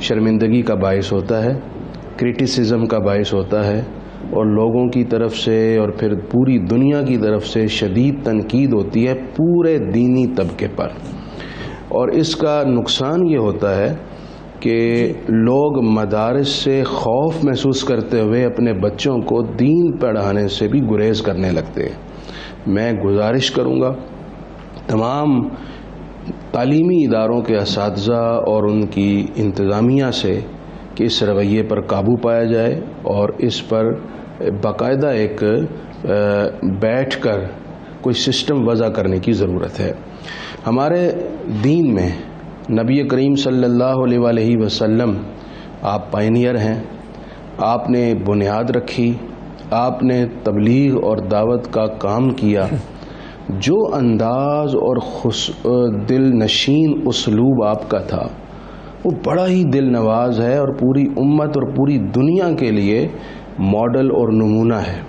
शर्मिंदगी का बायस होता है, क्रिटिसिज्म का बायस होता है और लोगों की तरफ से और फिर पूरी दुनिया की तरफ से शदीद तनकीद होती है पूरे दीनी तबके पर। और इसका नुकसान ये होता है कि लोग मदारिस से खौफ महसूस करते हुए अपने बच्चों को दीन पढ़ाने से भी गुरेज करने लगते हैं। मैं गुजारिश करूँगा तमाम तालीमी इदारों के असातिज़ा और उनकी इंतज़ामिया से कि इस रवैये पर काबू पाया जाए और इस पर बाकायदा एक बैठकर कोई सिस्टम वज़ा करने की ज़रूरत है। हमारे दीन में नबी करीम सल्लल्लाहु अलैहि वसल्लम आप पायनियर हैं, आपने बुनियाद रखी, आपने तबलीग और दावत का काम किया। जो अंदाज़ और दिल नशीन उसलूब आपका था वो बड़ा ही दिल नवाज है और पूरी उम्मत और पूरी दुनिया के लिए मॉडल और नमूना है।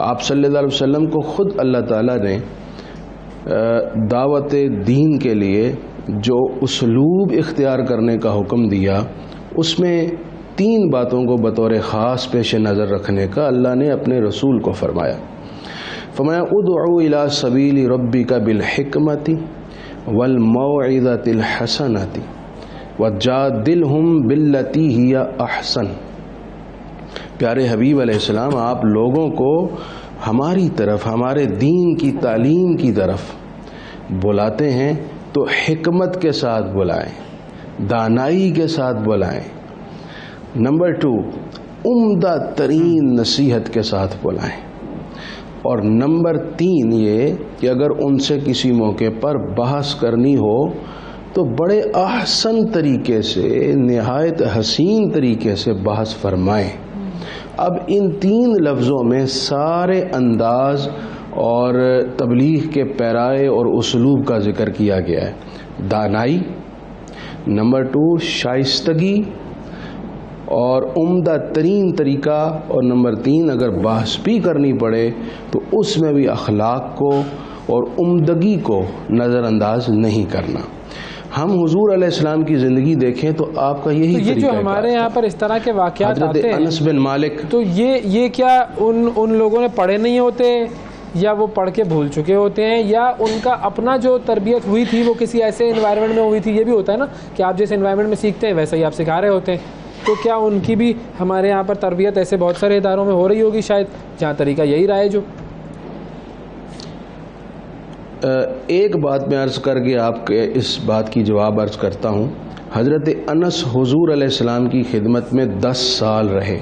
आप सल्लल्लाहु अलैहि वसल्लम को ख़ुद अल्लाह ताला ने दावत दीन के लिए जो उसलूब इख्तियार करने का हुक्म दिया उसमें 3 बातों को बतौर ख़ास पेश नज़र रखने का अल्लाह ने अपने रसूल को फरमाया। उदउ इला सबीली रब्बिका बिल हिकमति वल मौइज़तिल हसनति वजादिलहुम बिल्लती हिया अहसन। प्यारे हबीब अलैहिस्सलाम, आप लोगों को हमारी तरफ, हमारे दीन की तालीम की तरफ बुलाते हैं तो हिकमत के साथ बुलाएं, दानाई के साथ बुलाएं। नंबर 2, उम्दा तरीन नसीहत के साथ बुलाएं। और नंबर 3 ये कि अगर उनसे किसी मौके पर बहस करनी हो तो बड़े अहसन तरीके से, निहायत हसीन तरीके से बहस फरमाएं। अब इन 3 लफ्ज़ों में सारे अंदाज और तबलीग के पैराए और उसलूब का जिक्र किया गया है। दानाई, नंबर 2 शाइस्तगी और उम्दा तरीन तरीका, और नंबर 3 अगर बहस भी करनी पड़े तो उसमें भी अखलाक को और उम्दगी को नज़रअंदाज नहीं करना। हम हुजूर अलैहिस्सलाम की ज़िंदगी देखें तो आपका यही तो ये जो हमारे यहाँ पर इस तरह के वाक़यात आते हैं, अनस बिन मालिक, तो ये क्या उन लोगों ने पढ़े नहीं होते या वो पढ़ के भूल चुके होते हैं या उनका अपना जो तरबियत हुई थी वो किसी ऐसे इन्वायरमेंट में हुई थी? ये भी होता है ना कि आप जिस इन्वायरमेंट में सीखते हैं वैसा ही आप सिखा रहे होते हैं। तो क्या उनकी भी हमारे यहाँ पर तरबियत ऐसे बहुत सारे इदारों में हो रही होगी शायद, जहाँ तरीका यही रहा है जो? एक बात मैं अर्ज़ करके आपके इस बात की जवाब अर्ज़ करता हूँ। हज़रत अनस हुज़ूर अलैहिस्सलाम की खिदमत में 10 साल रहे,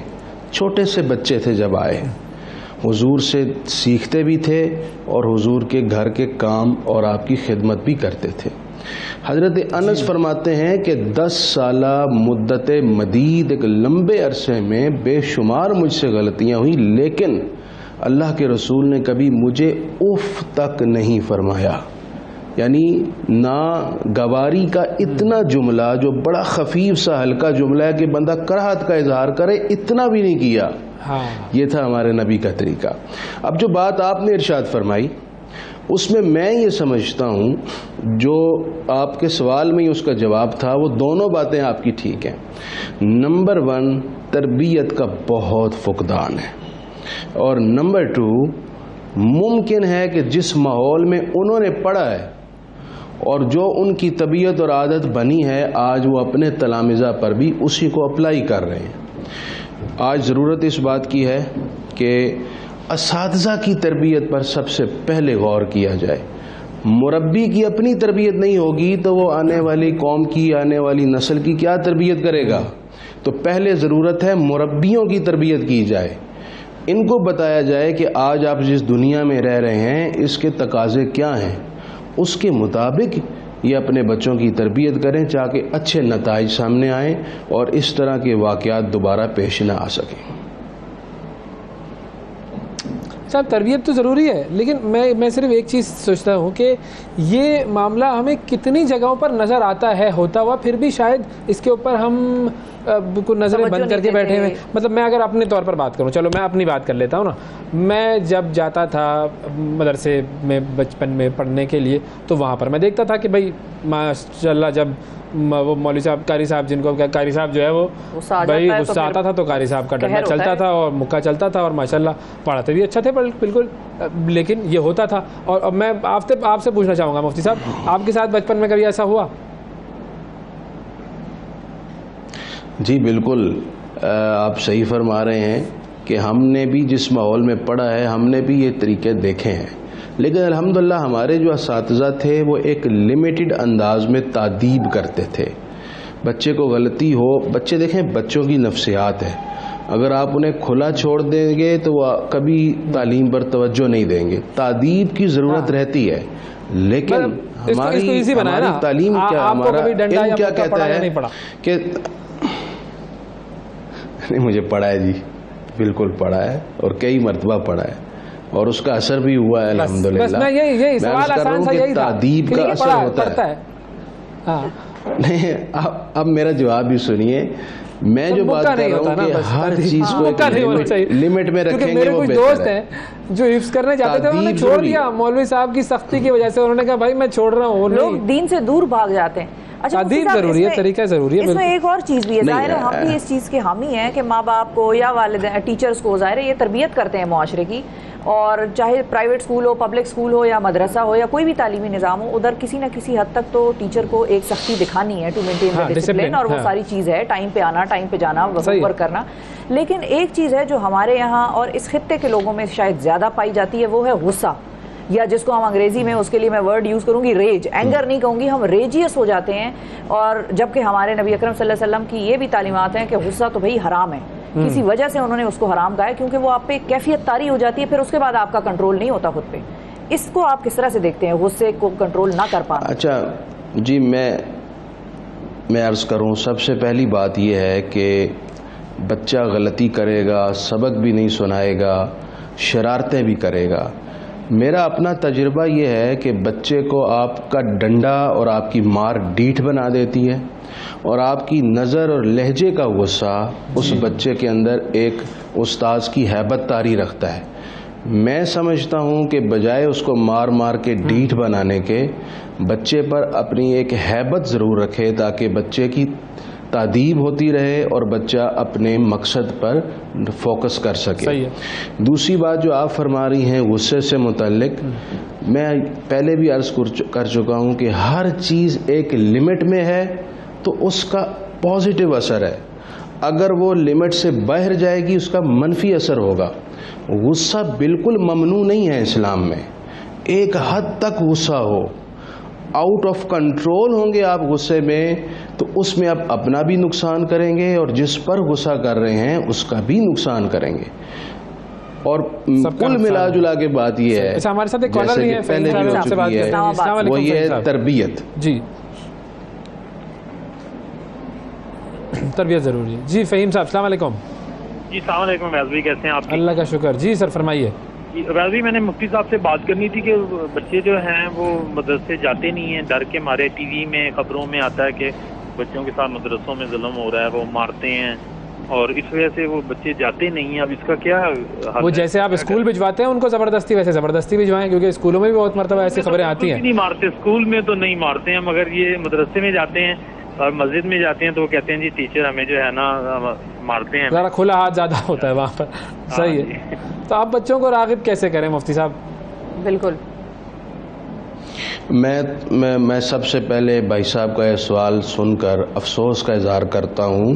छोटे से बच्चे थे जब आए, हुज़ूर से सीखते भी थे और हुज़ूर के घर के काम और आपकी खिदमत भी करते थे। हज़रत अनस फरमाते हैं कि 10 साला मुद्दत मदीद, एक लंबे अरसे में बेशुमार मुझसे गलतियाँ हुई, लेकिन अल्लाह के रसूल ने कभी मुझे उफ़ तक नहीं फरमाया। यानी ना गवारी का इतना जुमला जो बड़ा खफीफ सा हल्का जुमला है कि बंदा कराहत का इजहार करे, इतना भी नहीं किया। हाँ। ये था हमारे नबी का तरीका। अब जो बात आपने इरशाद फरमाई उसमें मैं ये समझता हूँ, जो आपके सवाल में ही उसका जवाब था, वो दोनों बातें आपकी ठीक हैं। नंबर 1 तरबियत का बहुत फुकदान है, और नंबर 2 मुमकिन है कि जिस माहौल में उन्होंने पढ़ा है और जो उनकी तबीयत और आदत बनी है, आज वो अपने तलामिज़ा पर भी उसी को अप्लाई कर रहे हैं। आज ज़रूरत इस बात की है कि असातिज़ा की तरबियत पर सबसे पहले गौर किया जाए। मुरब्बी की अपनी तरबियत नहीं होगी तो वो आने वाली कौम की, आने वाली नस्ल की क्या तरबियत करेगा? तो पहले ज़रूरत है मुरब्बियों की तरबियत की जाए। इनको बताया जाए कि आज आप जिस दुनिया में रह रहे हैं इसके तकाज़े क्या हैं, उसके मुताबिक ये अपने बच्चों की तरबियत करें ताकि अच्छे नताइज सामने आएँ और इस तरह के वाक़यात दोबारा पेश ना आ सकें। साहब तरबियत तो ज़रूरी है, लेकिन मैं सिर्फ एक चीज़ सोचता हूँ कि ये मामला हमें कितनी जगहों पर नज़र आता है होता हुआ, फिर भी शायद इसके ऊपर हम कुछ नज़रें बंद करके बैठे हुए। मतलब मैं अगर अपने तौर पर बात करूँ, चलो मैं अपनी बात कर लेता हूँ ना। मैं जब जाता था मदरसे में बचपन में पढ़ने के लिए, तो वहाँ पर मैं देखता था कि भाई माशाल्लाह जब वो मौलवी साहब, कारी साहब, जिनको कारी साहब जो है वो भाई गुस्सा आता था तो कारी साहब का डंडा चलता था और मुक्का चलता था, और माशाल्लाह पढ़ाते भी अच्छा थे बिल्कुल, लेकिन ये होता था। और मैं आपसे पूछना चाहूँगा मुफ्ती साहब, आपके साथ बचपन में कभी ऐसा हुआ? जी बिल्कुल, आप सही फरमा रहे हैं कि हमने भी जिस माहौल में पढ़ा है हमने भी ये तरीके देखे हैं, लेकिन अल्हम्दुलिल्लाह हमारे जो असातिज़ा थे वो एक लिमिटेड अंदाज में तादीब करते थे। बच्चे को गलती हो, बच्चे देखें बच्चों की नफ्सियात है, अगर आप उन्हें खुला छोड़ देंगे तो वह कभी तालीम पर तवज्जो नहीं देंगे, तादीब की ज़रूरत रहती है। लेकिन हमारी तालीम क्या, हमारा इल्म क्या कहता है कि नहीं, मुझे पढ़ा है जी, बिल्कुल पढ़ा है और कई मरतबा पढ़ा है और उसका असर भी हुआ है अल्हम्दुलिल्लाह। यही सवाल आसान सा यही था, तादीब का असर होता है। हाँ। नहीं, अब मेरा जवाब भी सुनिए। मैं जो बात कर रहा हूँ कि हर चीज को एक लिमिट में रखेंगे। मेरे कुछ दोस्त हैं जो हिफ्ज़ करने जाते थे, उन्होंने छोड़ दिया मौलवी साहब की सख्ती की वजह से। उन्होंने कहा भाई मैं छोड़ रहा हूँ। लोग दीन से दूर भाग जाते हैं। अच्छा, जरूरी है, तरीका जरूरी है। इसमें एक और चीज़ भी है, ज़ाहिर है हम भी इस चीज़ के हामी हैं कि माँ बाप को या वालिदैन, टीचर्स को ज़ाहिर है ये तरबियत करते हैं मुआशरे की, और चाहे प्राइवेट स्कूल हो, पब्लिक स्कूल हो या मदरसा हो या कोई भी तालीमी निज़ाम हो, उधर किसी न किसी हद तक तो टीचर को एक सख्ती दिखानी है टू मेंटेन द डिसिप्लिन, और वो सारी चीज़ है, टाइम पे आना, टाइम पे जाना, वर्क करना। लेकिन एक चीज़ है जो हमारे यहाँ और इस खित्ते के लोगों में शायद ज़्यादा पाई जाती है, वो है गुस्सा, या जिसको हम अंग्रेजी में, उसके लिए मैं वर्ड यूज़ करूँगी रेज, एंगर नहीं कहूँगी, हम रेजियस हो जाते हैं। और जबकि हमारे नबी अकरम सल्लल्लाहु अलैहि वसल्लम की ये भी तालीमात हैं कि गुस्सा तो भाई हराम है, किसी वजह से उन्होंने उसको हराम कहा है, क्योंकि वो आप पे कैफियत तारी हो जाती है, फिर उसके बाद आपका कंट्रोल नहीं होता खुद पे। इसको आप किस तरह से देखते हैं, गुस्से को कंट्रोल ना कर पाना? अच्छा जी, मैं अर्ज़ करूँ, सबसे पहली बात यह है कि बच्चा गलती करेगा, सबक भी नहीं सुनाएगा, शरारतें भी करेगा। मेरा अपना तजुर्बा ये है कि बच्चे को आपका डंडा और आपकी मार डीठ बना देती है, और आपकी नज़र और लहजे का गुस्सा उस बच्चे के अंदर एक उस्ताद की हैबत तारी रखता है। मैं समझता हूँ कि बजाय उसको मार मार के डीठ बनाने के, बच्चे पर अपनी एक हैबत ज़रूर रखे ताकि बच्चे की तादीब होती रहे और बच्चा अपने मकसद पर फोकस कर सके। सही है। दूसरी बात जो आप फरमा रही हैं गुस्से से मुतल्लिक, मैं पहले भी अर्ज़ कर चुका हूँ कि हर चीज़ एक लिमिट में है तो उसका पॉजिटिव असर है, अगर वो लिमिट से बाहर जाएगी उसका मनफी असर होगा। गुस्सा बिल्कुल ममनू नहीं है इस्लाम में। एक हद तक गुस्सा हो, आउट ऑफ कंट्रोल होंगे आप गुस्से में, तो उसमें आप अपना भी नुकसान करेंगे और जिस पर गुस्सा कर रहे हैं उसका भी नुकसान करेंगे। और कुल मिला जुला के बात ये है, अच्छा हमारे साथ एक कॉलर भी है, पहले भी हो चुकी है, वो ये है तरबियत। जी तरबियत जरूरी है। जी फ़हीम साहब अस्सलाम वालेकुम। जी सलाम वालेकुम वैज़ भाई, कैसे हैं आप? अल्लाह का शुक्र। जी सर फरमाइए। वैज़ भाई मैंने मुफ्ती साहब से बात करनी थी कि बच्चे जो हैं वो मदरसे जाते नहीं हैं, डर के मारे। टीवी में खबरों में आता है कि बच्चों के साथ मदरसों में जुल्म हो रहा है, वो मारते हैं और इस वजह से वो बच्चे जाते नहीं हैं। अब इसका क्या वो जैसे आप स्कूल भिजवाते हैं उनको ज़बरदस्ती, वैसे ज़बरदस्ती भिजवाएं, क्योंकि स्कूलों में भी बहुत मरतबा ऐसी खबरें आती हैं। नहीं मारते, स्कूल में तो नहीं मारते हैं, मगर ये मदरसे में जाते हैं और मस्जिद में जाते हैं तो वो कहते हैं जी टीचर हमें जो है ना मारते हैं। ज़रा खुला हाथ ज़्यादा होता है वहाँ पर। सही है। तो आप बच्चों को राग़िब कैसे करें मुफ्ती साहब? बिल्कुल। मैं सबसे पहले भाई साहब का यह सवाल सुनकर अफसोस का इजहार करता हूँ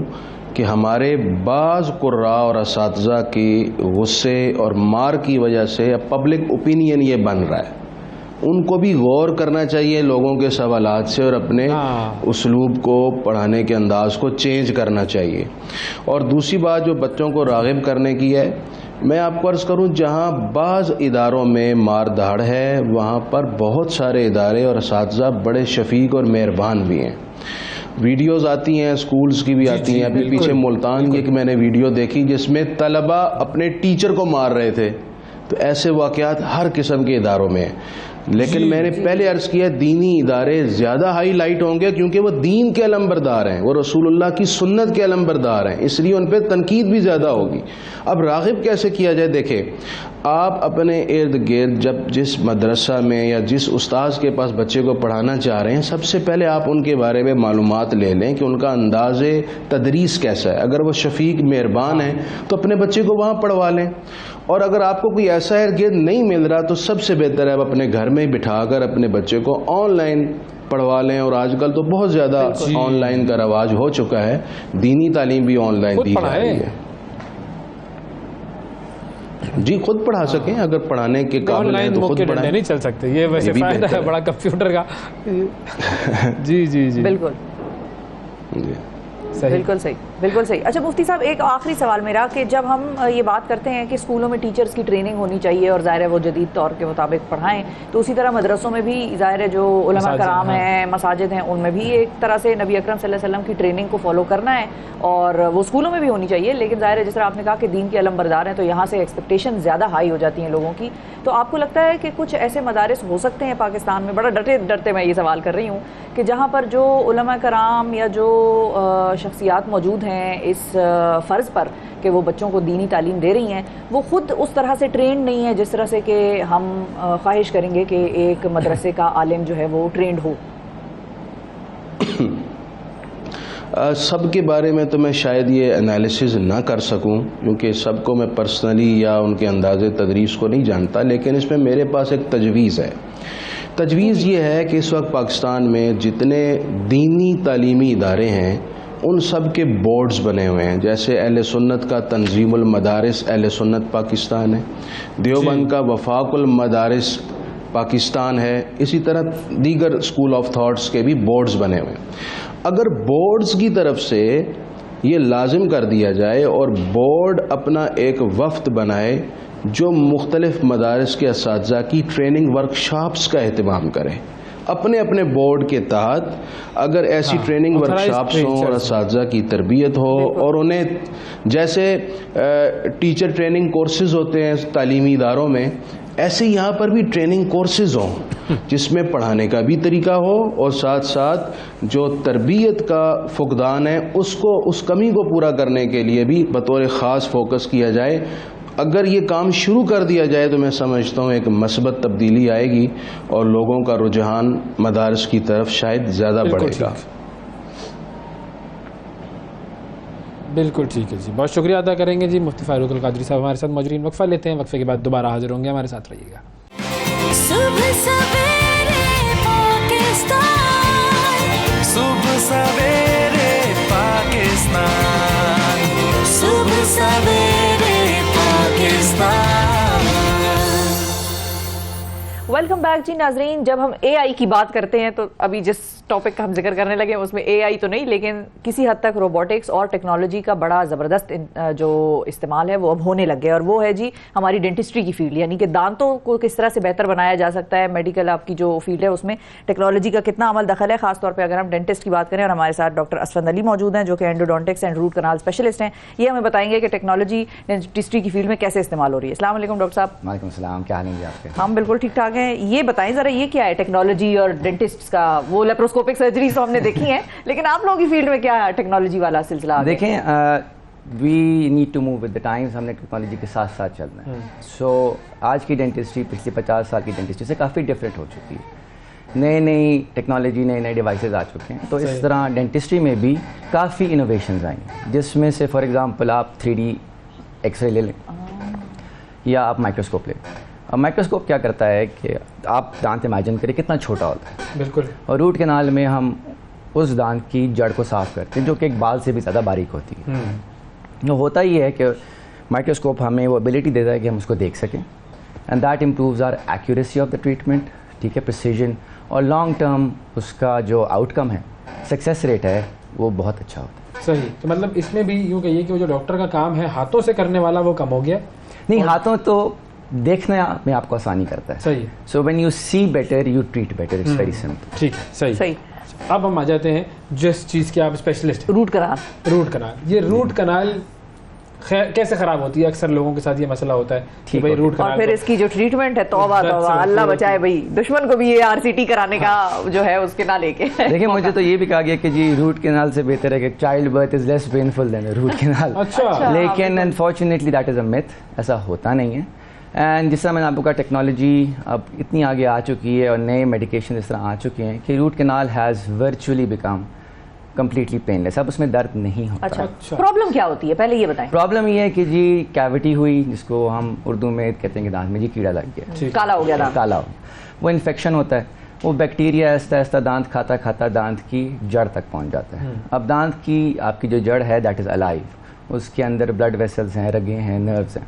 कि हमारे बाज़ कुर्रा और असातिज़ा की गुस्से और मार की वजह से अब पब्लिक ओपिनियन ये बन रहा है। उनको भी गौर करना चाहिए लोगों के सवालात से और अपने उसलूब को, पढ़ाने के अंदाज को चेंज करना चाहिए। और दूसरी बात जो बच्चों को राग़िब करने की है, मैं आपको अर्ज़ करूं, जहां बाज़ इदारों में मार धाड़ है वहां पर बहुत सारे इदारे और असातिज़ा बड़े शफीक और मेहरबान भी हैं। वीडियोज़ आती हैं, स्कूल्स की भी आती हैं। अभी पीछे मुल्तान की एक मैंने वीडियो देखी जिसमें तलबा अपने टीचर को मार रहे थे। तो ऐसे वाक़यात हर किस्म के इदारों में हैं। लेकिन मैंने पहले अर्ज़ किया, दीनी इदारे ज़्यादा हाईलाइट होंगे क्योंकि वो दीन के अलमबरदार हैं, वो रसूलुल्लाह की सुन्नत के अलमबरदार हैं, इसलिए उन पर तनकीद भी ज़्यादा होगी। अब राग़िब कैसे किया जाए? देखें, आप अपने इर्द गिर्द जब जिस मदरसा में या जिस उस्ताद के पास बच्चे को पढ़ाना चाह रहे हैं, सबसे पहले आप उनके बारे में मालूमात ले लें कि उनका अंदाज़े तदरीस कैसा है। अगर वो शफीक मेहरबान है तो अपने बच्चे को वहाँ पढ़वा लें। और अगर आपको कोई ऐसा इर्द गिर्द नहीं मिल रहा तो सबसे बेहतर है आप अपने घर में बिठाकर अपने बच्चे को ऑनलाइन पढ़वा लें। और आजकल तो बहुत ज़्यादा ऑनलाइन का रवाज हो चुका है, दीनी तालीम भी ऑनलाइन दी जा रही है। जी खुद पढ़ा सकें, अगर पढ़ाने के काबिल हैं तो खुद पढ़ाएं। नहीं चल सकते, ये वैसे फायदा है बड़ा कंप्यूटर का। जी जी जी बिल्कुल सही, बिल्कुल सही, बिल्कुल सही। अच्छा मुफ्ती साहब, एक आखिरी सवाल मेरा कि जब हम ये बात करते हैं कि स्कूलों में टीचर्स की ट्रेनिंग होनी चाहिए और ज़ाहिर है वो जदीद तौर के मुताबिक पढ़ाएं, तो उसी तरह मदरसों में भी ज़ाहिर है जो उलमा कराम हैं, मसाजिद हैं, उनमें भी एक तरह से नबी अकरम सल्लल्लाहु अलैहि वसल्लम की ट्रेनिंग को फॉलो करना है और वो स्कूलों में भी होनी चाहिए। लेकिन ज़ाहिर है जिस तरह आपने कहा कि दीन के अलमबरदार हैं तो यहाँ से एक्सपेक्टेशन ज़्यादा हाई हो जाती हैं लोगों की। तो आपको लगता है कि कुछ ऐसे मदारिस हो सकते हैं पाकिस्तान में, बड़ा डरते डरते मैं ये सवाल कर रही हूँ, कि जहाँ पर जो उलमा कराम या जो शख्सियात मौजूद हैं इस फ़र्ज़ पर कि वो बच्चों को दीनी तालीम दे रही हैं, वो ख़ुद उस तरह से ट्रेंड नहीं है जिस तरह से कि हम ख्वाहिश करेंगे कि एक मदरसे का आलिम जो है वो ट्रेंड हो? सब के बारे में तो मैं शायद ये एनालिसिस ना कर सकूं क्योंकि सबको मैं पर्सनली या उनके अंदाज़े तदरीस को नहीं जानता। लेकिन इसमें मेरे पास एक तजवीज़ है। तजवीज़ ये है कि इस वक्त पाकिस्तान में जितने दीनी तालीमी इदारे हैं उन सब के बोर्ड्स बने हुए हैं। जैसे अहले सुन्नत का तंजीमुल मदारिस अहले सुन्नत पाकिस्तान है, देवबंद का वफाकुल मदारिस पाकिस्तान है, इसी तरह दीगर स्कूल ऑफ थॉट्स के भी बोर्ड्स बने हुए हैं। अगर बोर्ड्स की तरफ से ये लाजिम कर दिया जाए और बोर्ड अपना एक वफ्द बनाए जो मुख्तलिफ मदारिस के असातिज़ा की ट्रेनिंग वर्कशॉप्स का एहतमाम करे, अपने अपने बोर्ड के तहत अगर ऐसी ट्रेनिंग वर्कशॉप्स हों और असातिज़ा की तरबियत हो और उन्हें जैसे टीचर ट्रेनिंग कोर्सेज़ होते हैं तालीमी इदारों में, ऐसे यहाँ पर भी ट्रेनिंग कोर्सेज़ हों जिसमें पढ़ाने का भी तरीका हो और साथ साथ जो तरबियत का फुकदान है उसको, उस कमी को पूरा करने के लिए भी बतौर ख़ास फोकस किया जाए। अगर ये काम शुरू कर दिया जाए तो मैं समझता हूँ एक मस्बत तब्दीली आएगी और लोगों का रुझान मदारिस की तरफ शायद ज़्यादा बढ़ेगा। बिल्कुल ठीक है जी, बहुत शुक्रिया अदा करेंगे जी मुफ्ती फारूक अल कादरी साहब हमारे साथ मौजूद। वक्फा लेते हैं, वक्फे के बाद दोबारा हाजिर होंगे, हमारे साथ रहिएगा। सुबह सवेरे पाकिस्तान, सुबह सवेरे पाकिस्तान, सुबह सवेरे पाकिस्तान। वेलकम बैक जी नाजरीन। जब हम एआई की बात करते हैं तो अभी जिस टॉपिक का हम जिक्र करने लगे उसमें एआई तो नहीं, लेकिन किसी हद तक रोबोटिक्स और टेक्नोलॉजी का बड़ा ज़बरदस्त जो इस्तेमाल है वो अब होने लग गया, और वो है जी हमारी डेंटिस्ट्री की फील्ड, यानी कि दांतों को किस तरह से बेहतर बनाया जा सकता है। मेडिकल आपकी जो फील्ड है उसमें टेक्नोलॉजी का कितना अमल दखल है, खासतौर पर अगर हम डेंटिस्ट की बात करें। और हमारे साथ डॉक्टर असफंद अली मौजूद हैं जो कि endodontics and root canal specialist हैं। ये हमें बताएंगे कि टेक्नोलॉजी डेंटिस्ट्री की फील्ड में कैसे इस्तेमाल हो रही है। अस्सलाम वालेकुम डॉक्टर साहब। वालेकुम सलाम, क्या हाल है आपके? हम बिल्कुल ठीक ठाक हैं। ये बताएं ज़रा, ये क्या है टेक्नोलॉजी और डेंटिस्ट का? वो लेप्रोस्कोपिक सर्जरी तो हमने देखी है, लेकिन आप लोगों की फील्ड में क्या टेक्नोलॉजी वाला सिलसिला? देखें, we need to move with the times, हमने टेक्नोलॉजी के साथ साथ चलना है। सो आज की डेंटिस्ट्री पिछले 50 साल की डेंटिस्ट्री से काफ़ी डिफरेंट हो चुकी है। नई नई टेक्नोलॉजी, नए नए डिवाइसेस आ चुके हैं, तो इस तरह डेंटिस्ट्री में भी काफ़ी इनोवेशंस आई हैं, जिसमें से फॉर एग्जांपल आप 3D एक्सरे ले लें या आप माइक्रोस्कोप लें। अब माइक्रोस्कोप क्या करता है कि आप दांत इमेजिन करें कितना छोटा होता है, बिल्कुल, और रूट कैनाल में हम उस दांत की जड़ को साफ़ करते हैं जो कि एक बाल से भी ज़्यादा बारीक होती है। तो होता ही है कि माइक्रोस्कोप हमें वो एबिलिटी देता है कि हम उसको देख सकें, and that improves our accuracy of the treatment, ठीक है, प्रिसीजन, और लॉन्ग टर्म उसका जो आउटकम है, सक्सेस रेट है, वो बहुत अच्छा होता है। सही। तो मतलब इसमें भी यूँ कहिए कि वो जो डॉक्टर का काम है हाथों से करने वाला वो कम हो गया। नहीं, हाथों तो देखने में आपको आसानी करता है। सही। So when you see better you treat better, it's very simple. ठीक है, सही सही। अब हम आ जाते हैं जिस चीज़ के आप स्पेशलिस्ट हैं, रूट कनाल। Root canal. ये रूट कनाल कैसे खराब होती है? अक्सर लोगों के साथ ये मसला होता है कि भाई रूट कनाल, और फिर इसकी जो ट्रीटमेंट है, तौबा तौबा, अल्लाह बचाए भाई, दुश्मन को भी ये आरसीटी कराने का जो है उसके ना लेके। देखिए, मुझे तो ये भी कहा गया कि जी रूट कैनाल से बेहतर है कि child birth is less painful than root canal. अच्छा। लेकिन unfortunately that is a myth, ऐसा होता नहीं है। एंड जिस तरह मैंने आपको कहा, टेक्नोलॉजी अब इतनी आगे आ चुकी है और नए मेडिकेशन इस तरह आ चुके हैं कि root canal has virtually become completely painless. अब उसमें दर्द नहीं होता। अच्छा। प्रॉब्लम क्या होती है, पहले ये बताएं। प्रॉब्लम ये है कि जी कैविटी हुई, जिसको हम उर्दू में कहते हैं कि दांत में जी कीड़ा लग गया, काला हो गया दांत, काला हो, वो इन्फेक्शन होता है, वो बैक्टीरिया आहिस्ता आहिस्ता दांत खाता खाता दांत की जड़ तक पहुंच जाता है। अब दांत की आपकी जो जड़ है दैट इज़ अलाइव, उसके अंदर ब्लड वेसल्स हैं, रगें हैं, नर्व्स हैं,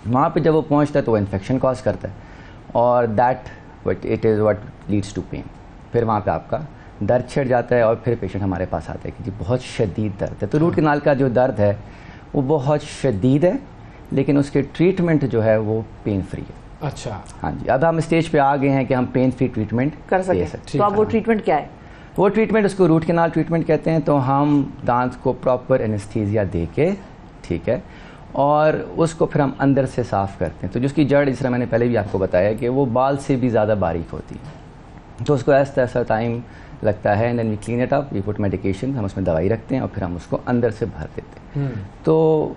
वहाँ पे जब वो पहुँचता है तो वो इन्फेक्शन कॉज करता है, और that it is what leads to pain. फिर वहाँ पे आपका दर्द छिड़ जाता है और फिर पेशेंट हमारे पास आता है कि जी बहुत शदीद दर्द है। तो रूट कैनाल का जो दर्द है वो बहुत शदीद है, लेकिन उसके ट्रीटमेंट जो है वो पेन फ्री है। अच्छा। हाँ जी, अब हम स्टेज पे आ गए हैं कि हम पेन फ्री ट्रीटमेंट कर सकते। तो अब वो ट्रीटमेंट क्या है? वो ट्रीटमेंट, उसको रूट कैनाल ट्रीटमेंट कहते हैं। तो हम दांत को प्रॉपर एनेस्थीसिया दे के, ठीक है, और उसको फिर हम अंदर से साफ़ करते हैं। तो जिसकी जड़, जिस तरह मैंने पहले भी आपको बताया कि वो बाल से भी ज़्यादा बारीक होती है, तो उसको ऐसा टाइम लगता है, and then we clean it up, we put medication, हम उसमें दवाई रखते हैं और फिर हम उसको अंदर से भर देते हैं। तो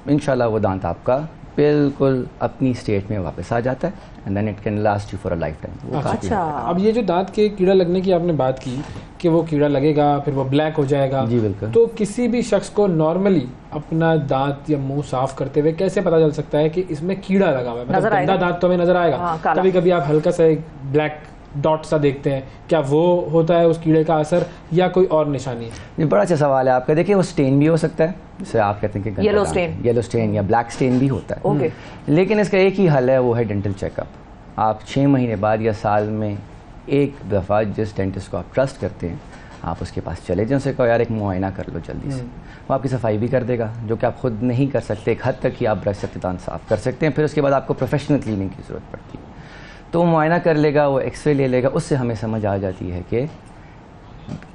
इंशाल्लाह वो दांत आपका बिल्कुल अपनी स्टेट में वापस आ जाता है, and then it can last you for a life time. अच्छा। अब ये जो दांत के कीड़ा लगने की आपने बात की कि वो कीड़ा लगेगा फिर वो ब्लैक हो जाएगा, जी बिल्कुल, तो किसी भी शख्स को नॉर्मली अपना दांत या मुंह साफ करते हुए कैसे पता चल सकता है कि इसमें कीड़ा लगा हुआ है? मतलब गंदा दांत तो हमें नजर आएगा, कभी कभी आप हल्का सा एक ब्लैक डॉट सा देखते हैं, क्या वो होता है उस कीड़े का असर या कोई और निशानी है? ये बड़ा अच्छा सवाल है आपका। देखिए, वो स्टेन भी हो सकता है, जैसे आप कहते हैं कि येलो स्टेन या ब्लैक स्टेन भी होता है। ओके। लेकिन इसका एक ही हल है, वो है डेंटल चेकअप। आप 6 महीने बाद या साल में एक दफ़ा जिस डेंटिस्ट को आप ट्रस्ट करते हैं, आप उसके पास चले जाएं, उनसे कहो यार एक मुआयना कर लो जल्दी से। वो आपकी सफाई भी कर देगा, जो कि आप खुद नहीं कर सकते। एक हद तक ही आप ब्रश से दांत साफ़ कर सकते हैं, फिर उसके बाद आपको प्रोफेशनल क्लीनिंग की ज़रूरत पड़ती है। तो वो मुआयना कर लेगा, वो एक्सरे ले लेगा, उससे हमें समझ आ जाती है कि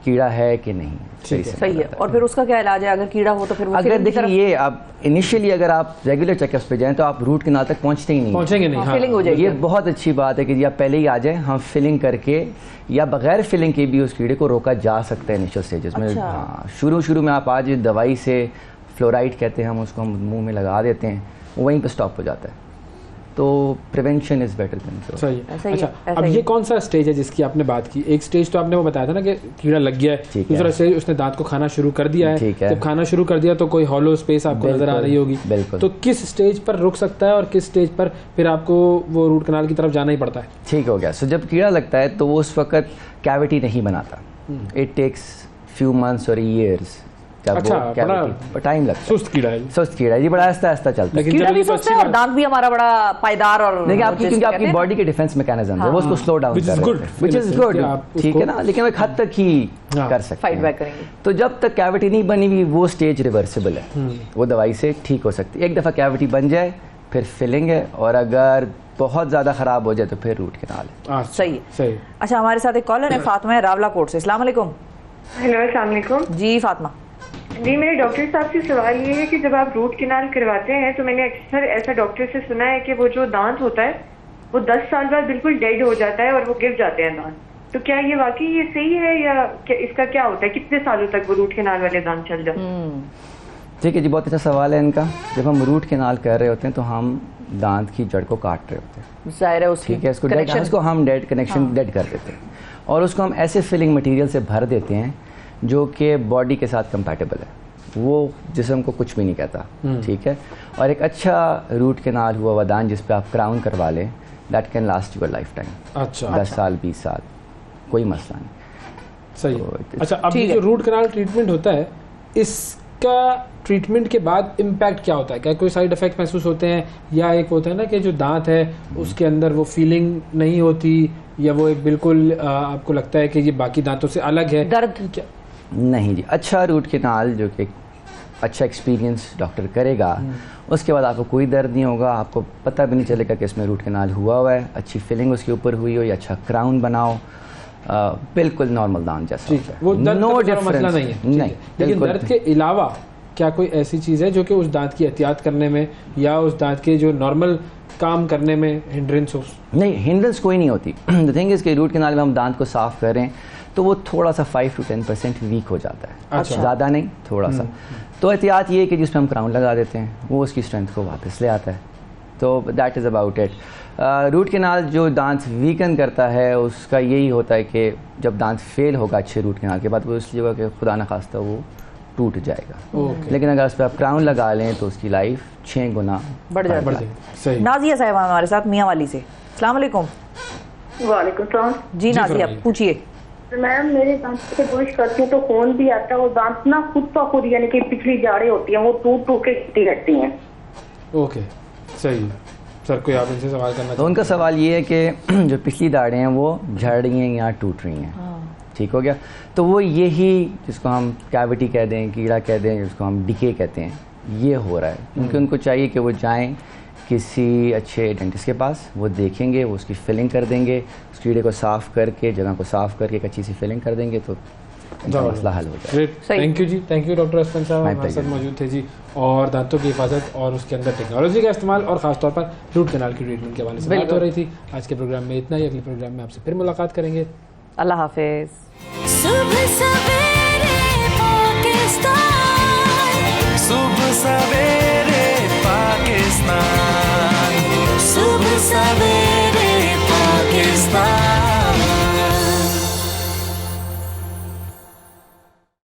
कीड़ा है कि नहीं। सही है। और फिर उसका क्या इलाज है अगर कीड़ा हो तो? फिर वो अगर देखिए, ये आप इनिशियली अगर आप रेगुलर चेकअप्स पे जाएं तो आप रूट कैनाल तक पहुंचेंगे नहीं। हाँ, फिलिंग हो जाएगी। ये बहुत अच्छी बात है कि जी आप पहले ही आ जाएं, हम फिलिंग करके या बगैर फिलिंग के भी उस कीड़े को रोका जा सकता है इनिशियल स्टेजेस में। हाँ, शुरू में आप आज दवाई से, फ्लोराइड कहते हैं हम उसको, हम मुँह में लगा देते हैं, वहीं पर स्टॉप हो जाता है। तो prevention is better than cure. सही है। अच्छा, अब ये कौन सा स्टेज है जिसकी आपने बात की? एक स्टेज तो आपने वो बताया था ना कि कीड़ा लग गया है, दूसरा स्टेज उसने दांत को खाना शुरू कर दिया है। जब खाना शुरू कर दिया तो कोई हॉलो स्पेस आपको नजर आ रही होगी, तो किस स्टेज पर रुक सकता है और किस स्टेज पर फिर आपको वो रूट कैनाल की तरफ जाना ही पड़ता है? ठीक हो गया। सो जब कीड़ा लगता है तो वो उस वक्त कैविटी नहीं बनाता, इट टेक्स फ्यू मंथ्स और ईयर्स जब अच्छा, वो कैविटी टाइम लगता है। सुस्त कीड़ा है। सुस्त कीड़ा है जी, बड़ा आहिस्ता आहिस्ता चलता है। लेकिन कीड़ा चलो भी ये तो सुस्त अच्छी है और बात- दांत भी हमारा बड़ा पायदार और देखिए आपकी, क्योंकि आपकी कहते बॉडी के डिफेंस मैकेनिज्म है वो उसको स्लो डाउन Which is कर good, रहे हैं, which in a is sense good, कि आप ठीक है ना, लेकिन वो एक हद तक ही हाँ, कर सकते फाइट हैं। बैक करेंगे। तो जब तक कैविटी नहीं बनी हुई वो स्टेज रिवर्सिबल है, वो दवाई से ठीक हो सकती है। एक दफ़ा कैविटी बन जाए फिर फिलिंग है, और अगर बहुत ज़्यादा ख़राब हो जाए तो फिर रूट कैनाल है। अच्छा, सही है। सही। अच्छा, हमारे साथ एक कॉलर है, फातिमा है रावला कोट से। अस्सलाम वालेकुम। हेलो, अस्सलाम वालेकुम। जी फातिमा। जी, मेरे डॉक्टर साहब से सवाल ये है कि जब आप रूट कैनाल करवाते हैं तो मैंने अक्सर ऐसा डॉक्टर से सुना है कि वो जो दांत होता है वो 10 साल बाद बिल्कुल डेड हो जाता है और वो गिर जाते हैं दांत। तो क्या ये वाकई ये सही है या क्या, इसका क्या होता है, कितने सालों तक वो रूट कैनाल वाले दांत चल जाते हैं? ठीक है जी, बहुत अच्छा सवाल है इनका। जब हम रूट कैनाल कर रहे होते हैं तो हम दांत की जड़ को काट रहे होते हैं, जाहिर है उसकी ठीक है, इसको connection- इसको हम डेड कनेक्शन डेड कर देते हैं, और उसको हम ऐसे फिलिंग मटेरियल से भर देते हैं जो कि बॉडी के साथ कंपैटिबल है, वो जिस्म को कुछ भी नहीं कहता, ठीक है। और एक अच्छा रूट कैनाल हुआ हुआ दांत जिस पे आप क्राउन करवा लें, that can last your life time. अच्छा, 10 साल 20 साल कोई मसला नहीं। सही। तो अच्छा, अब ये ठीक जो है। रूट कैनाल ट्रीटमेंट होता है, इसका ट्रीटमेंट के बाद इम्पैक्ट क्या होता है? क्या कोई साइड इफेक्ट महसूस होते हैं, या एक होता है ना कि जो दांत है उसके अंदर वो फीलिंग नहीं होती, या वो एक बिल्कुल आपको लगता है कि ये बाकी दांतों से अलग है? दर्द क्या? नहीं जी, अच्छा रूट कैनाल जो कि अच्छा एक्सपीरियंस डॉक्टर करेगा, उसके बाद आपको कोई दर्द नहीं होगा, आपको पता भी नहीं चलेगा कि इसमें रूट कैनाल हुआ हुआ है, अच्छी फिलिंग उसके ऊपर हुई हो या अच्छा क्राउन बनाओ, बिल्कुल नॉर्मल दांत जैसा ठीक है, वो दर्द का तो थोड़ा मसला नहीं है, ठीक है। नहीं, लेकिन बिल्कुल दर्द के अलावा क्या कोई ऐसी चीज़ है जो कि उस दांत की एहतियात करने में या उस दांत के जो नॉर्मल काम करने में हिंड्रेंस हो? नहीं, हिंड्रेंस कोई नहीं होती। द थिंग इज कि रूट कैनाल में हम दांत को साफ करें तो वो थोड़ा सा 5 to 10% वीक हो जाता है, अच्छा। ज़्यादा नहीं, थोड़ा सा। तो एहतियात ये है कि जिसमें हम क्राउन लगा देते हैं वो उसकी स्ट्रेंथ को वापस ले आता है, तो that is about it. Root canal जो दांत वीकन करता है उसका यही होता है कि जब दांत फेल होगा अच्छे रूट कैनाल के बाद, वो इसलिए होगा कि खुदा न खास्ता वो टूट जाएगा। लेकिन अगर उस पर आप क्राउन लगा लें तो उसकी लाइफ 6 गुना बढ़ जाएगी। बढ़ जाएगी। सही। नाजिया साहब हमारे साथ मियाँ वाली से। अस्सलाम वालेकुम। वालेकुम सलाम। जी नाजिया, फरमाइए। पूछिए। मैम, मेरे दांत से ब्रश करती हूँ तो खून भी आता है और दांत ना खुद का खुद, यानी कि पिछली जाड़ें होती हैं वो टूट टूट के गिरती रहती हैं। ओके, सही है। सर, कोई आप इनसे सवाल करना तो उनका सवाल ये है कि जो पिछली दाढ़ें हैं वो झड़ रही हैं या टूट रही हैं, ठीक हो गया। तो वो यही जिसको हम कैविटी कह दें, कीड़ा कह दें, जिसको हम डिके कहते हैं, ये हो रहा है। क्योंकि उनको चाहिए कि वो जाएं किसी अच्छे डेंटिस्ट के पास, वो देखेंगे, वो उसकी फिलिंग कर देंगे, उस कीड़े को साफ़ करके, जगह को साफ़ करके एक अच्छी सी फिलिंग कर देंगे तो उनका मसला हल हो जाए। ग्रेट, थैंक यू जी, थैंक यू डॉक्टर असफन साहब, My हमारे साथ pleasure। मौजूद थे जी। और दांतों की हिफाजत और उसके अंदर टेक्नोलॉजी का इस्तेमाल और खासतौर पर रूट कैनाल की ट्रीटमेंट के हवाले से बात हो रही थी। आज के प्रोग्राम में इतना ही, अगले प्रोग्राम में आपसे फिर मुलाकात करेंगे। अल्लाह हाफिज। सुबह सवेरे पाकिस्तान। सुबह सवेरे